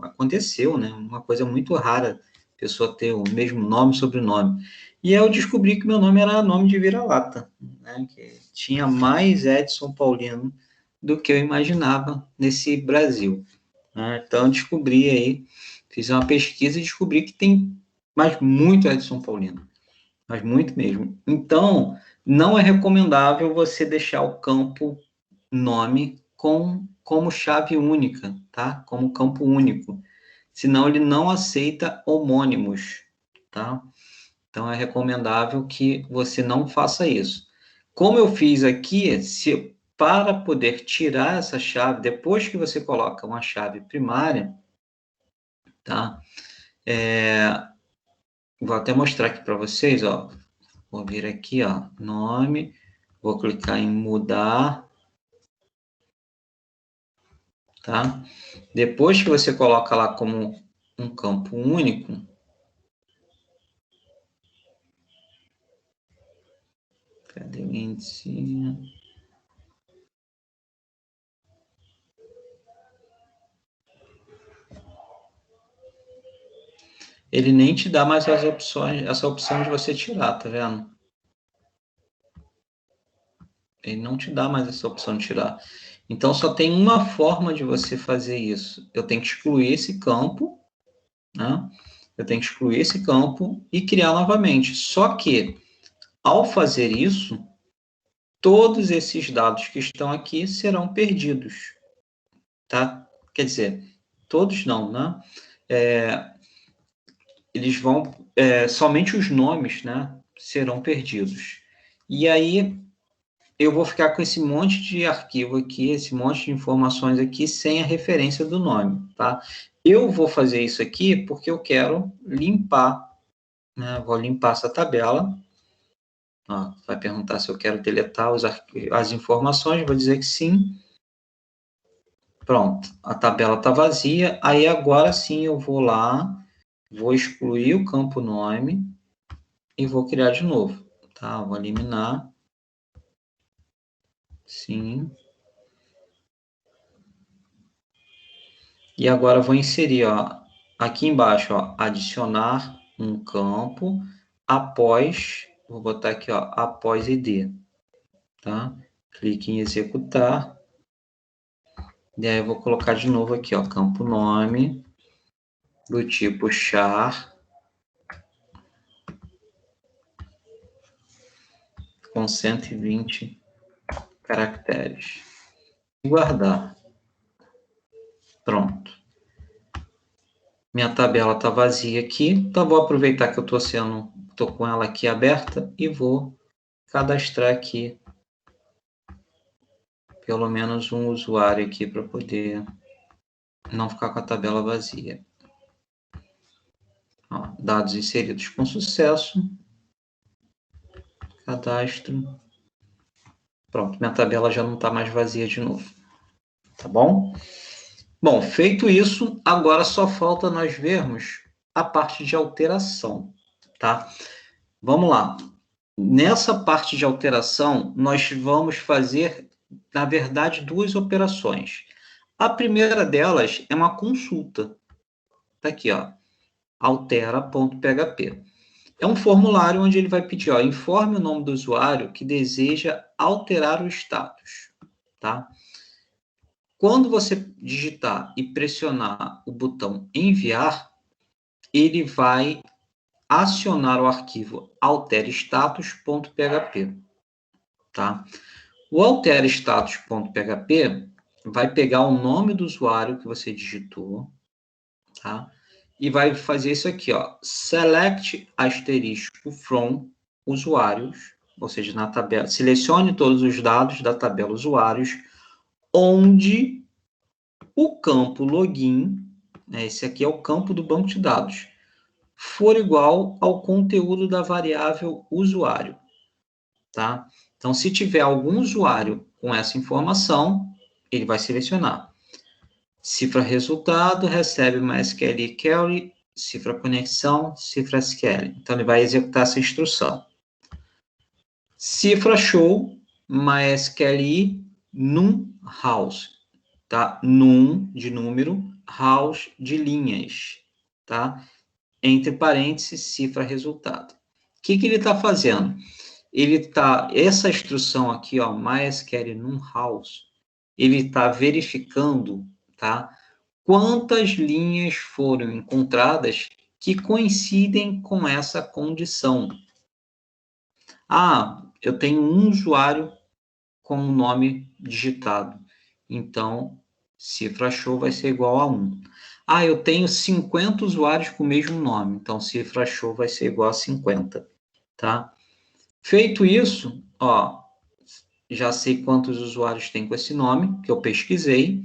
Aconteceu, né? Uma coisa muito rara, a pessoa ter o mesmo nome e sobrenome. E aí eu descobri que meu nome era nome de vira-lata, né? Que tinha mais Edson Paulino do que eu imaginava nesse Brasil, né? Então eu descobri aí, fiz uma pesquisa e descobri que tem mais muito Edson Paulino, mas muito mesmo. Então, não é recomendável você deixar o campo nome como chave única, tá? Como campo único. Senão ele não aceita homônimos, tá? Então é recomendável que você não faça isso. Como eu fiz aqui, para poder tirar essa chave, depois que você coloca uma chave primária, tá? Vou até mostrar aqui para vocês, ó. Vou vir aqui, ó, nome, vou clicar em mudar, tá? Depois que você coloca lá como um campo único, cadê o índice? Ele nem te dá mais as opções, essa opção de você tirar, tá vendo? Ele não te dá mais essa opção de tirar. Então, só tem uma forma de você fazer isso. Eu tenho que excluir esse campo, né? Eu tenho que excluir esse campo e criar novamente. Só que, ao fazer isso, todos esses dados que estão aqui serão perdidos, tá? Quer dizer, todos não, né? Eles vão, somente os nomes, né, serão perdidos. E aí, eu vou ficar com esse monte de arquivo aqui, esse monte de informações aqui, sem a referência do nome, tá? Eu vou fazer isso aqui porque eu quero limpar, né? Vou limpar essa tabela. Ó, vai perguntar se eu quero deletar as informações, vou dizer que sim. Pronto, a tabela está vazia. Aí agora sim eu vou lá, vou excluir o campo nome e vou criar de novo, tá? Vou eliminar. Sim. E agora eu vou inserir, ó, aqui embaixo, ó, adicionar um campo após, vou botar aqui, ó, após ID, tá? Clique em executar. E aí eu vou colocar de novo aqui, ó, campo nome do tipo char com 120 caracteres. E guardar. Pronto. Minha tabela está vazia aqui, então vou aproveitar que eu estou com ela aqui aberta e vou cadastrar aqui pelo menos um usuário aqui para poder não ficar com a tabela vazia. Ó, dados inseridos com sucesso. Cadastro. Pronto, minha tabela já não está mais vazia de novo. Tá bom? Bom, feito isso, agora só falta nós vermos a parte de alteração, tá? Vamos lá. Nessa parte de alteração, nós vamos fazer, na verdade, duas operações. A primeira delas é uma consulta. Tá aqui, ó. Altera.php. É um formulário onde ele vai pedir, ó, informe o nome do usuário que deseja alterar o status, tá? Quando você digitar e pressionar o botão enviar, ele vai acionar o arquivo alterestatus.php, tá? O alterestatus.php vai pegar o nome do usuário que você digitou, tá? E vai fazer isso aqui, ó, select asterisco from usuários, ou seja, na tabela, selecione todos os dados da tabela usuários, onde o campo login, né, esse aqui é o campo do banco de dados, for igual ao conteúdo da variável usuário, tá? Então, se tiver algum usuário com essa informação, ele vai selecionar. Cifra resultado, recebe MySQL query, cifra conexão, cifra SQL. Então, ele vai executar essa instrução. Cifra show, MySQL num house, tá? Num de número, house de linhas, tá? Entre parênteses, cifra resultado. O que ele está fazendo? Essa instrução aqui, ó, MySQL num house, ele está verificando, tá? Quantas linhas foram encontradas que coincidem com essa condição. Ah, eu tenho um usuário com o nome digitado. Então, cifra show vai ser igual a 1. Ah, eu tenho 50 usuários com o mesmo nome. Então, cifra show vai ser igual a 50. Tá? Feito isso, ó, já sei quantos usuários tem com esse nome, que eu pesquisei.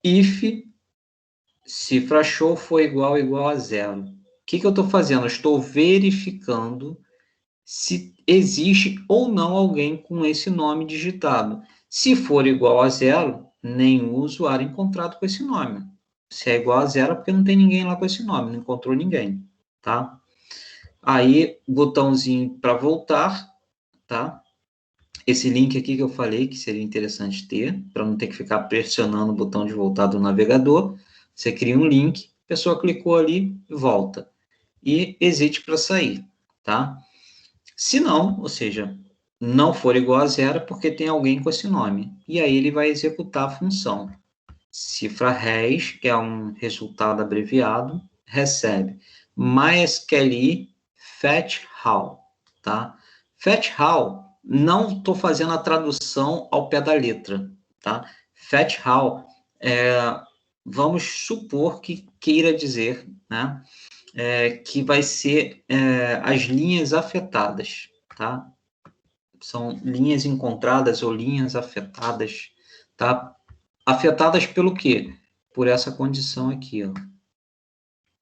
If cifra show for igual a 0. O que eu estou fazendo? Eu estou verificando se existe ou não alguém com esse nome digitado. Se for igual a 0, nenhum usuário encontrado com esse nome. Se é igual a 0, é porque não tem ninguém lá com esse nome, não encontrou ninguém, tá? Aí, botãozinho para voltar, tá? Esse link aqui que eu falei que seria interessante ter, para não ter que ficar pressionando o botão de voltar do navegador. Você cria um link, a pessoa clicou ali, volta. E exit para sair, tá? Se não, ou seja, não for igual a 0, porque tem alguém com esse nome. E aí ele vai executar a função. Cifra res, que é um resultado abreviado, recebe MySQL fetch how, tá? Fetch how, não estou fazendo a tradução ao pé da letra, tá? Fetch how, vamos supor que queira dizer, né? Que vai ser as linhas afetadas, tá? São linhas encontradas ou linhas afetadas, tá? Afetadas pelo quê? Por essa condição aqui, ó,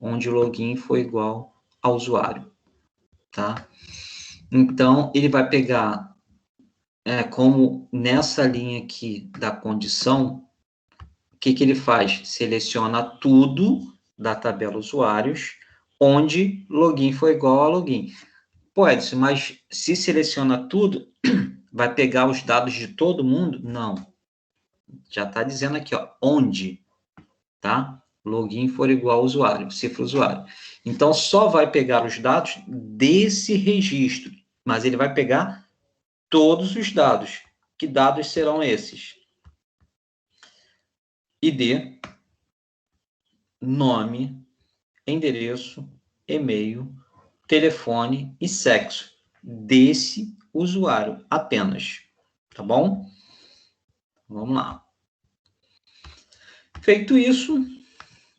onde o login foi igual ao usuário, tá? Então, ele vai pegar, como nessa linha aqui da condição, o que ele faz? Seleciona tudo da tabela usuários, onde login foi igual a login. Pô, Edson, mas se seleciona tudo, vai pegar os dados de todo mundo? Não. Já está dizendo aqui, ó, onde, tá? Login for igual ao usuário, cifra usuário. Então, só vai pegar os dados desse registro, mas ele vai pegar todos os dados. Que dados serão esses? ID, nome, endereço, e-mail, telefone e sexo desse usuário apenas, tá bom? Vamos lá. Feito isso,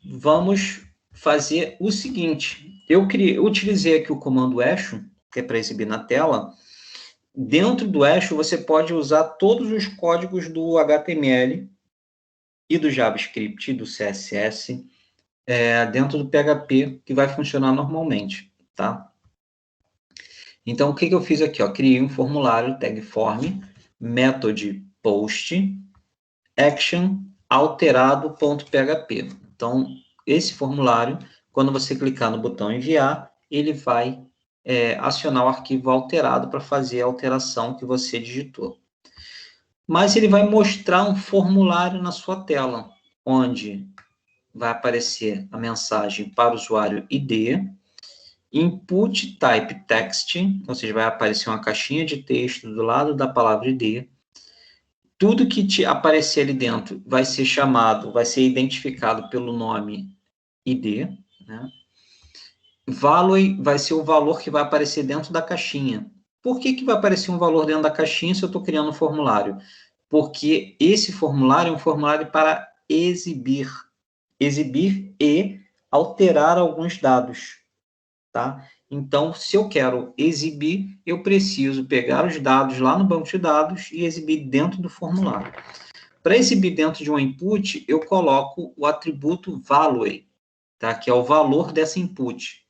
vamos fazer o seguinte. Eu utilizei aqui o comando echo, que é para exibir na tela. Dentro do echo, você pode usar todos os códigos do HTML e do JavaScript, do CSS, dentro do PHP, que vai funcionar normalmente, tá? Então, o que eu fiz aqui? Ó? Criei um formulário, tag form, method post, action, alterado.php. Então, esse formulário, quando você clicar no botão enviar, ele vai acionar o arquivo alterado para fazer a alteração que você digitou. Mas ele vai mostrar um formulário na sua tela, onde vai aparecer a mensagem para o usuário ID, input type text, ou seja, vai aparecer uma caixinha de texto do lado da palavra ID. Tudo que te aparecer ali dentro vai ser chamado, vai ser identificado pelo nome ID, né? Value vai ser o valor que vai aparecer dentro da caixinha. Por que vai aparecer um valor dentro da caixinha se eu estou criando um formulário? Porque esse formulário é um formulário para exibir e alterar alguns dados, tá? Então, se eu quero exibir, eu preciso pegar os dados lá no banco de dados e exibir dentro do formulário. Para exibir dentro de um input, eu coloco o atributo value, tá? Que é o valor dessa input.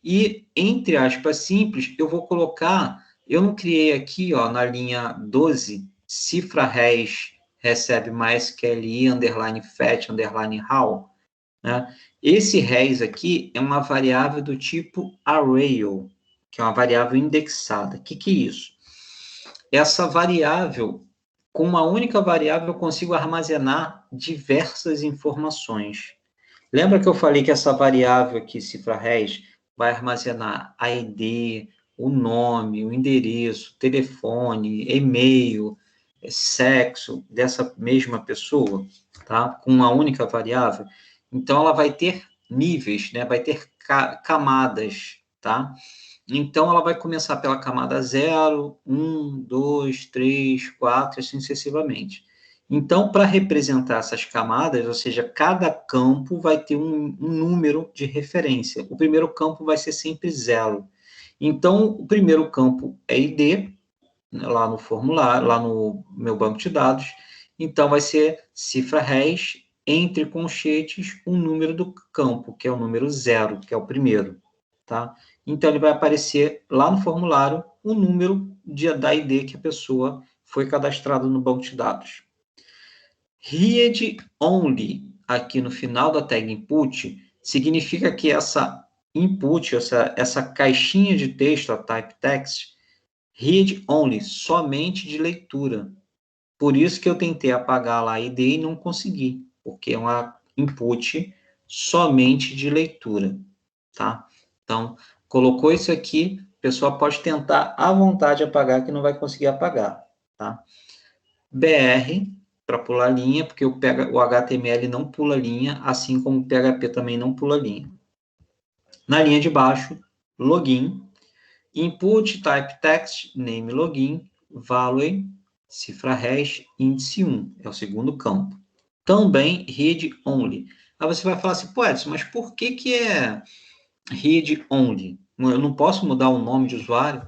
E, entre aspas simples, eu vou colocar, eu não criei aqui, ó, na linha 12, cifra res recebe MySQL underline fetch underline how, né? Esse res aqui é uma variável do tipo array, que é uma variável indexada. O que é isso? Essa variável, com uma única variável, eu consigo armazenar diversas informações. Lembra que eu falei que essa variável aqui, cifra res, vai armazenar a ID, o nome, o endereço, telefone, e-mail, sexo dessa mesma pessoa, tá? Com uma única variável. Então, ela vai ter níveis, né? Vai ter camadas, tá? Então, ela vai começar pela camada 0, 1, 2, 3, 4, assim sucessivamente. Então, para representar essas camadas, ou seja, cada campo vai ter um número de referência. O primeiro campo vai ser sempre 0. Então, o primeiro campo é ID, lá no formulário, lá no meu banco de dados. Então, vai ser cifra res, entre colchetes, o número do campo, que é o número 0, que é o primeiro, tá? Então, ele vai aparecer lá no formulário o número da ID que a pessoa foi cadastrada no banco de dados. Read only, aqui no final da tag input, significa que essa input, essa caixinha de texto, a type text, read only, somente de leitura. Por isso que eu tentei apagar lá a ID e não consegui, porque é uma input somente de leitura, tá? Então, colocou isso aqui, a pessoa pode tentar à vontade apagar, que não vai conseguir apagar, tá? BR, para pular linha, porque o HTML não pula linha, assim como o PHP também não pula linha. Na linha de baixo, login, input type text, name login, value, cifra hash, índice 1, é o segundo campo. Também read only. Aí você vai falar assim, pô, Edson, mas por que é read only? Eu não posso mudar o nome de usuário?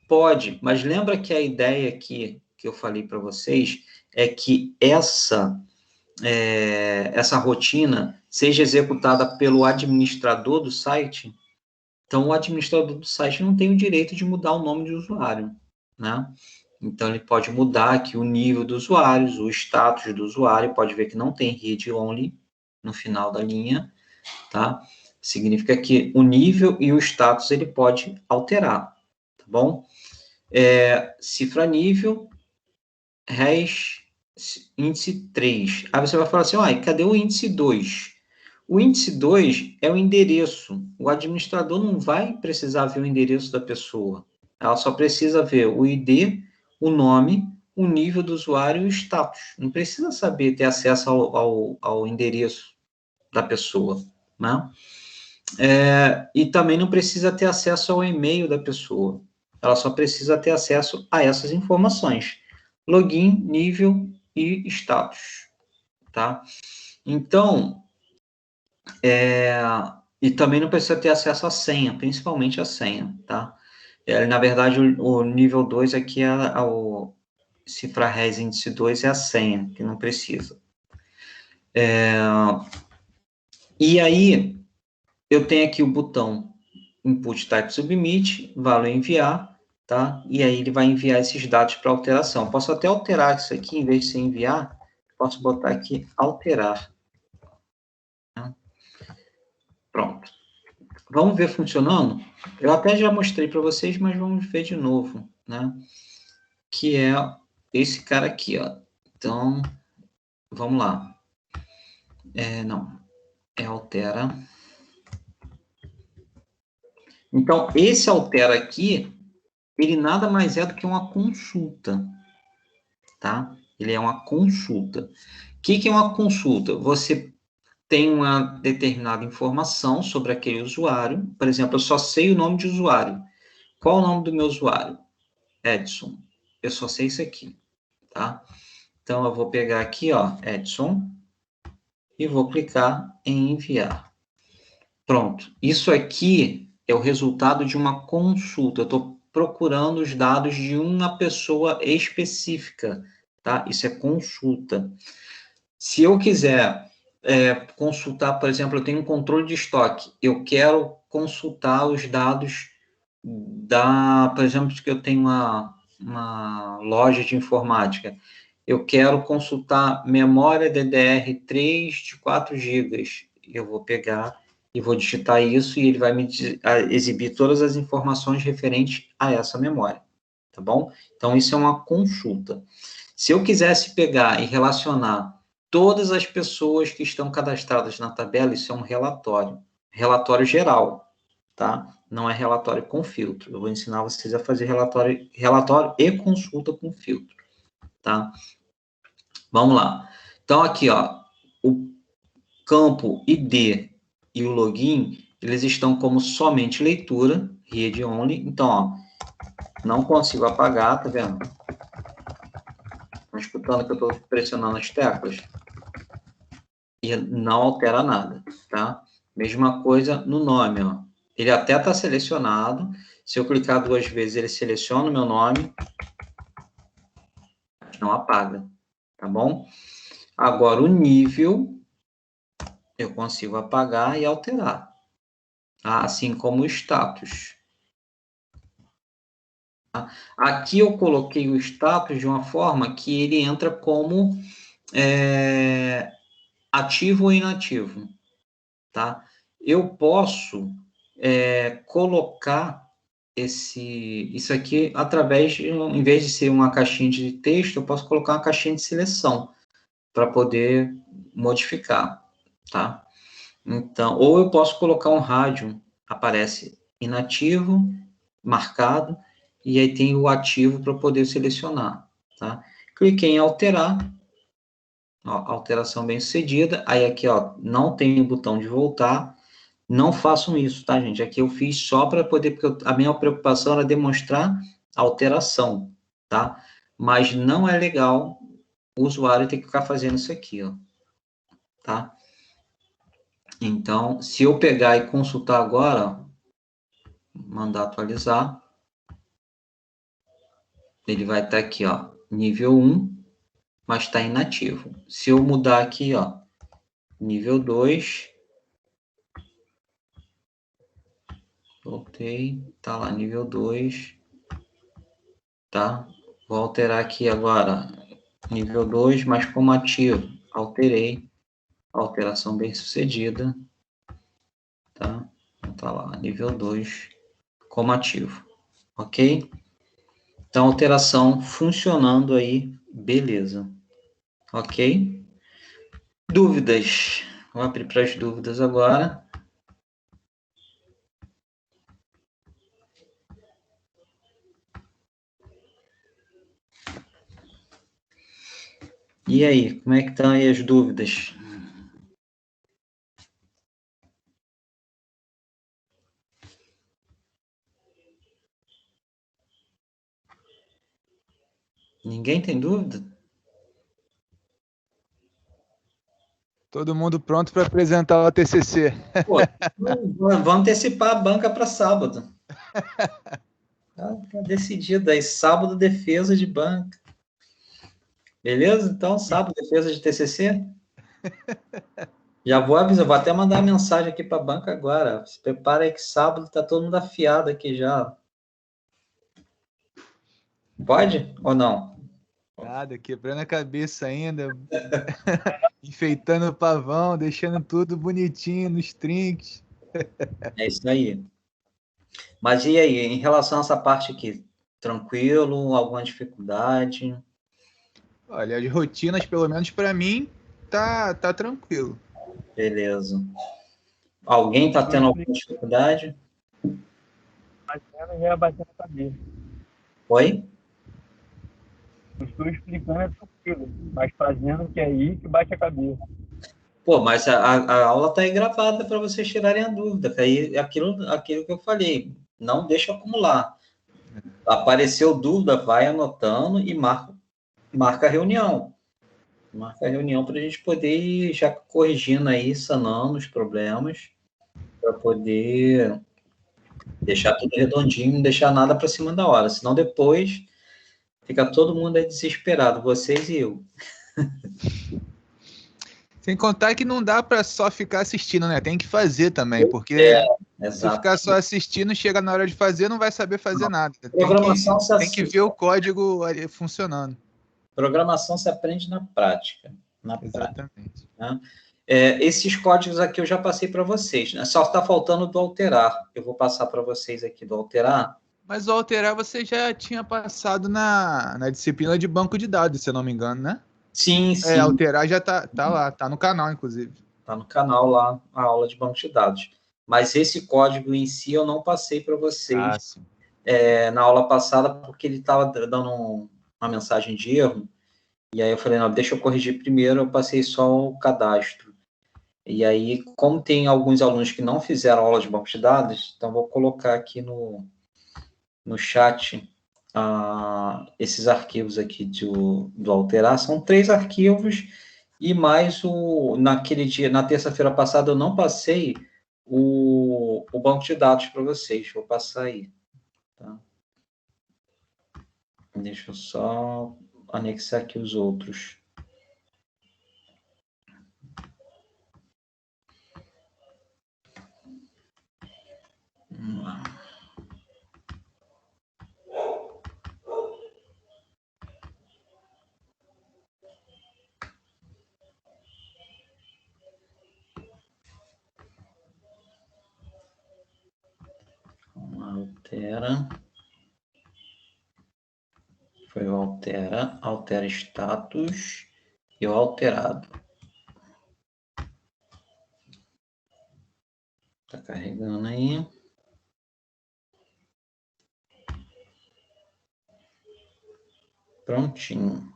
Pode, mas lembra que a ideia aqui que eu falei para vocês é que essa rotina seja executada pelo administrador do site. Então, o administrador do site não tem o direito de mudar o nome de usuário, né? Então, ele pode mudar aqui o nível dos usuários, o status do usuário, pode ver que não tem read only no final da linha, tá? Significa que o nível e o status ele pode alterar, tá bom? Cifra nível, res, índice 3. Aí você vai falar assim, cadê o índice 2? O índice 2 é o endereço. O administrador não vai precisar ver o endereço da pessoa. Ela só precisa ver o ID, o nome, o nível do usuário e o status. Não precisa saber, ter acesso ao endereço da pessoa, né? E também não precisa ter acesso ao e-mail da pessoa. Ela só precisa ter acesso a essas informações. Login, nível e status, tá? Então, e também não precisa ter acesso à senha, principalmente a senha, tá? Na verdade, o nível 2 aqui o cifra res índice 2 é a senha, que não precisa. E aí, eu tenho aqui o botão input type submit, value enviar, tá? E aí ele vai enviar esses dados para alteração. Posso até alterar isso aqui, em vez de ser enviar, posso botar aqui alterar. Tá? Pronto. Vamos ver funcionando? Eu até já mostrei para vocês, mas vamos ver de novo, né? Que é esse cara aqui, ó. Então, vamos lá. Não, altera. Então, esse altera aqui, ele nada mais é do que uma consulta, tá? Ele é uma consulta. O que é uma consulta? Você tem uma determinada informação sobre aquele usuário. Por exemplo, eu só sei o nome de usuário. Qual o nome do meu usuário? Edson. Eu só sei isso aqui, tá? Então, eu vou pegar aqui, ó, Edson, e vou clicar em enviar. Pronto. Isso aqui é o resultado de uma consulta. Eu estou procurando os dados de uma pessoa específica, tá? Isso é consulta. Se eu quiser consultar, por exemplo, eu tenho um controle de estoque, eu quero consultar os dados por exemplo, que eu tenho uma loja de informática, eu quero consultar memória DDR3 de 4 GB. Eu vou pegar e vou digitar isso e ele vai me exibir todas as informações referentes a essa memória, tá bom? Então, isso é uma consulta. Se eu quisesse pegar e relacionar todas as pessoas que estão cadastradas na tabela, isso é um relatório geral, tá? não é relatório com filtro. Eu vou ensinar vocês a fazer relatório e consulta com filtro, tá? Vamos lá. Então, aqui, ó, o campo ID e o login, eles estão como somente leitura, read only. Então, ó, não consigo apagar, tá vendo? Estão escutando que eu estou pressionando as teclas? E não altera nada, tá? Mesma coisa no nome, ó. Ele até está selecionado. Se eu clicar 2 vezes, ele seleciona o meu nome. Não apaga, tá bom? Agora, o nível, eu consigo apagar e alterar. Tá? Assim como o status. Tá? Aqui eu coloquei o status de uma forma que ele entra como ativo ou inativo, tá? Eu posso colocar isso aqui através de, em vez de ser uma caixinha de texto, eu posso colocar uma caixinha de seleção para poder modificar, tá? Então, ou eu posso colocar um rádio, aparece inativo, marcado, e aí tem o ativo para poder selecionar, tá? Cliquei em alterar, ó, alteração bem sucedida, aí aqui, ó, não tem o botão de voltar, não façam isso, tá, gente? Aqui eu fiz só para poder, porque a minha preocupação era demonstrar a alteração, tá? Mas não é legal o usuário ter que ficar fazendo isso aqui, ó, tá? Então, se eu pegar e consultar agora, ó, mandar atualizar, ele vai estar aqui, ó, nível 1, mas está inativo. Se eu mudar aqui, ó, nível 2, voltei, tá lá, nível 2, tá? Vou alterar aqui agora, nível 2, mas como ativo, alterei, alteração bem sucedida, tá? Então, tá lá, nível 2, como ativo, ok? Então, alteração funcionando aí, beleza, ok? Dúvidas, vou abrir para as dúvidas agora. E aí, como é que estão aí as dúvidas? Ninguém tem dúvida? Todo mundo pronto para apresentar o TCC. Pô, vamos antecipar a banca para sábado. Tá decidido aí, sábado, defesa de banca. Beleza? Então, sábado, defesa de TCC? Já vou avisar, vou até mandar uma mensagem aqui para a banca agora. Se prepara aí que sábado tá todo mundo afiado aqui já. Pode ou não? Nada, quebrando a cabeça ainda, enfeitando o pavão, deixando tudo bonitinho nos trinques. É isso aí. Mas e aí, em relação a essa parte aqui? Tranquilo? Alguma dificuldade? Olha, as rotinas, pelo menos para mim, tá tranquilo. Beleza. Alguém está tendo alguma dificuldade? Fazendo já batendo a cabeça. Oi? Estou explicando é tranquilo, mas fazendo que é aí que bate a cabeça. Pô, mas a aula está aí gravada para vocês tirarem a dúvida. Que aí aquilo que eu falei, não deixa acumular. Apareceu dúvida, vai anotando e marca a reunião. Marca a reunião para a gente poder ir já corrigindo aí, sanando os problemas, para poder deixar tudo redondinho, não deixar nada para cima da hora. Senão depois fica todo mundo aí desesperado, vocês e eu. Sem contar que não dá para só ficar assistindo, né? Tem que fazer também, porque se ficar só assistindo, chega na hora de fazer, não vai saber fazer nada. Programação tem que ver o código ali funcionando. Programação se aprende na prática. Exatamente. Né? Esses códigos aqui eu já passei para vocês, né? Só está faltando do alterar. Eu vou passar para vocês aqui do alterar. Mas o alterar você já tinha passado na disciplina de banco de dados, se eu não me engano, né? Sim, sim. Alterar já tá lá, tá no canal, inclusive. Tá no canal lá, a aula de banco de dados. mas esse código em si eu não passei para vocês sim. na aula passada, porque ele estava dando uma mensagem de erro, e aí eu falei, não, deixa eu corrigir primeiro, eu passei só o cadastro. E aí, como tem alguns alunos que não fizeram aula de banco de dados, então vou colocar aqui no chat esses arquivos aqui do alterar. São 3 arquivos, e mais naquele dia, na terça-feira passada, eu não passei o banco de dados para vocês. Vou passar aí. Tá? Deixa eu só anexar aqui os outros. Vamos lá. Altera. Foi o altera status e o alterado. Tá carregando aí. Prontinho.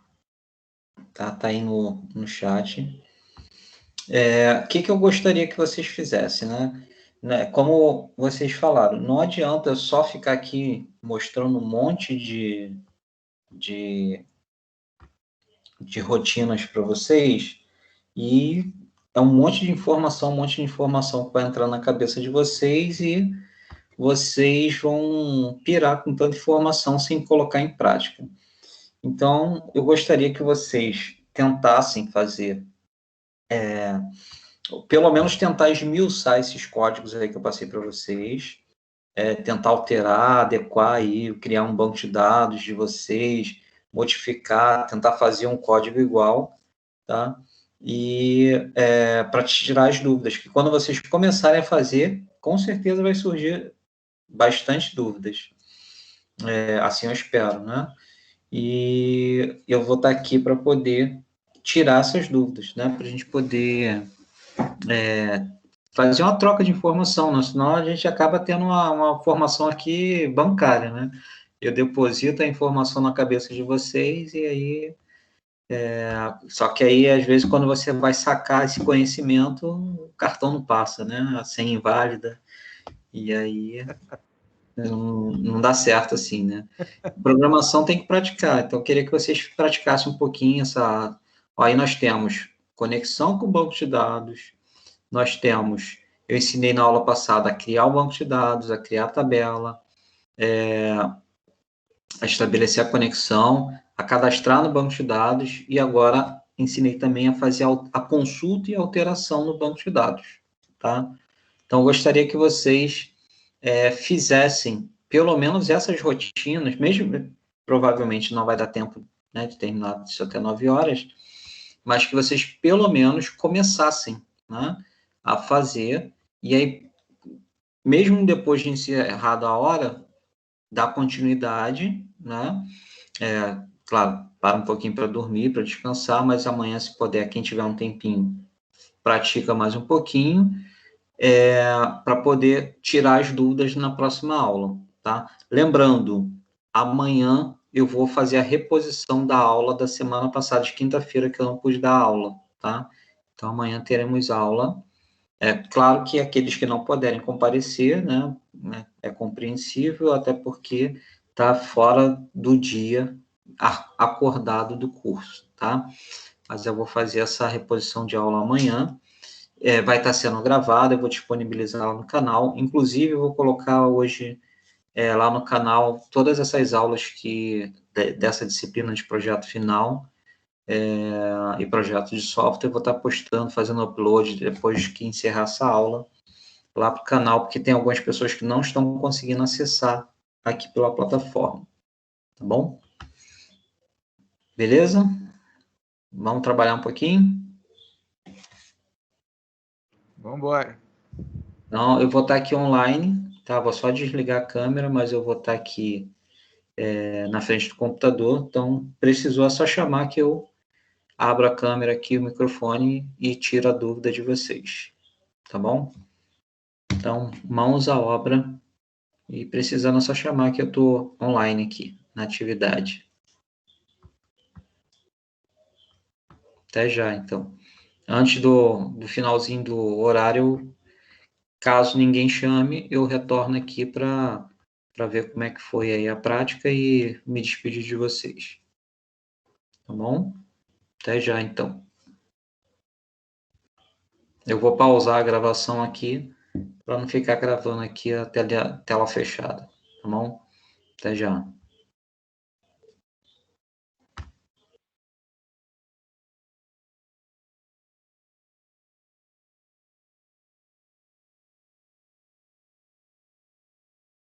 Tá aí no chat. O que eu gostaria que vocês fizessem, né? Como vocês falaram, não adianta só ficar aqui mostrando um monte de rotinas para vocês, e é um monte de informação que vai entrar na cabeça de vocês, e vocês vão pirar com tanta informação sem colocar em prática. Então, eu gostaria que vocês tentassem fazer, pelo menos tentar esmiuçar esses códigos aí que eu passei para vocês, tentar alterar, adequar aí, criar um banco de dados de vocês, modificar, tentar fazer um código igual, tá? E para tirar as dúvidas, que quando vocês começarem a fazer, com certeza vai surgir bastante dúvidas. Assim eu espero, né? E eu vou estar aqui para poder tirar essas dúvidas, né? Para a gente poder fazer uma troca de informação, né? Senão a gente acaba tendo uma formação aqui bancária, né? Eu deposito a informação na cabeça de vocês, e aí... só que aí, às vezes, quando você vai sacar esse conhecimento, o cartão não passa, né? A senha inválida, e aí não dá certo assim, né? Programação tem que praticar, então eu queria que vocês praticassem um pouquinho essa... Aí nós temos conexão com o banco de dados, nós temos... Eu ensinei na aula passada a criar o banco de dados, a criar a tabela, a estabelecer a conexão, a cadastrar no banco de dados, e agora ensinei também a fazer a consulta e alteração no banco de dados, tá? Então, eu gostaria que vocês fizessem pelo menos essas rotinas, mesmo provavelmente não vai dar tempo, né, de terminar isso até 9 horas, mas que vocês pelo menos começassem, né, a fazer, e aí, mesmo depois de encerrada a hora, dar continuidade, né? Claro, para um pouquinho para dormir, para descansar, mas amanhã, se puder, quem tiver um tempinho, pratica mais um pouquinho, para poder tirar as dúvidas na próxima aula, tá? Lembrando, amanhã eu vou fazer a reposição da aula da semana passada, de quinta-feira, que eu não pude dar aula, tá? Então, amanhã teremos aula. Claro que aqueles que não puderem comparecer, né, é compreensível, até porque está fora do dia acordado do curso, tá? Mas eu vou fazer essa reposição de aula amanhã, vai estar sendo gravada, eu vou disponibilizar lá no canal, inclusive eu vou colocar hoje lá no canal todas essas aulas dessa disciplina de projeto final, e projetos de software, eu vou estar postando, fazendo upload depois que encerrar essa aula lá para o canal, porque tem algumas pessoas que não estão conseguindo acessar aqui pela plataforma, tá bom? Beleza? Vamos trabalhar um pouquinho? Vamos embora. Então, eu vou estar aqui online, tá? Vou só desligar a câmera, mas eu vou estar aqui na frente do computador, então precisou é só chamar que eu abro a câmera aqui, o microfone, e tiro a dúvida de vocês, tá bom? Então, mãos à obra. E precisando, é só chamar que eu estou online aqui, na atividade. Até já, então. Antes do finalzinho do horário, caso ninguém chame, eu retorno aqui para ver como é que foi aí a prática e me despedir de vocês. Tá bom? Até já, então. Eu vou pausar a gravação aqui para não ficar gravando aqui a tela fechada. Tá bom? Até já.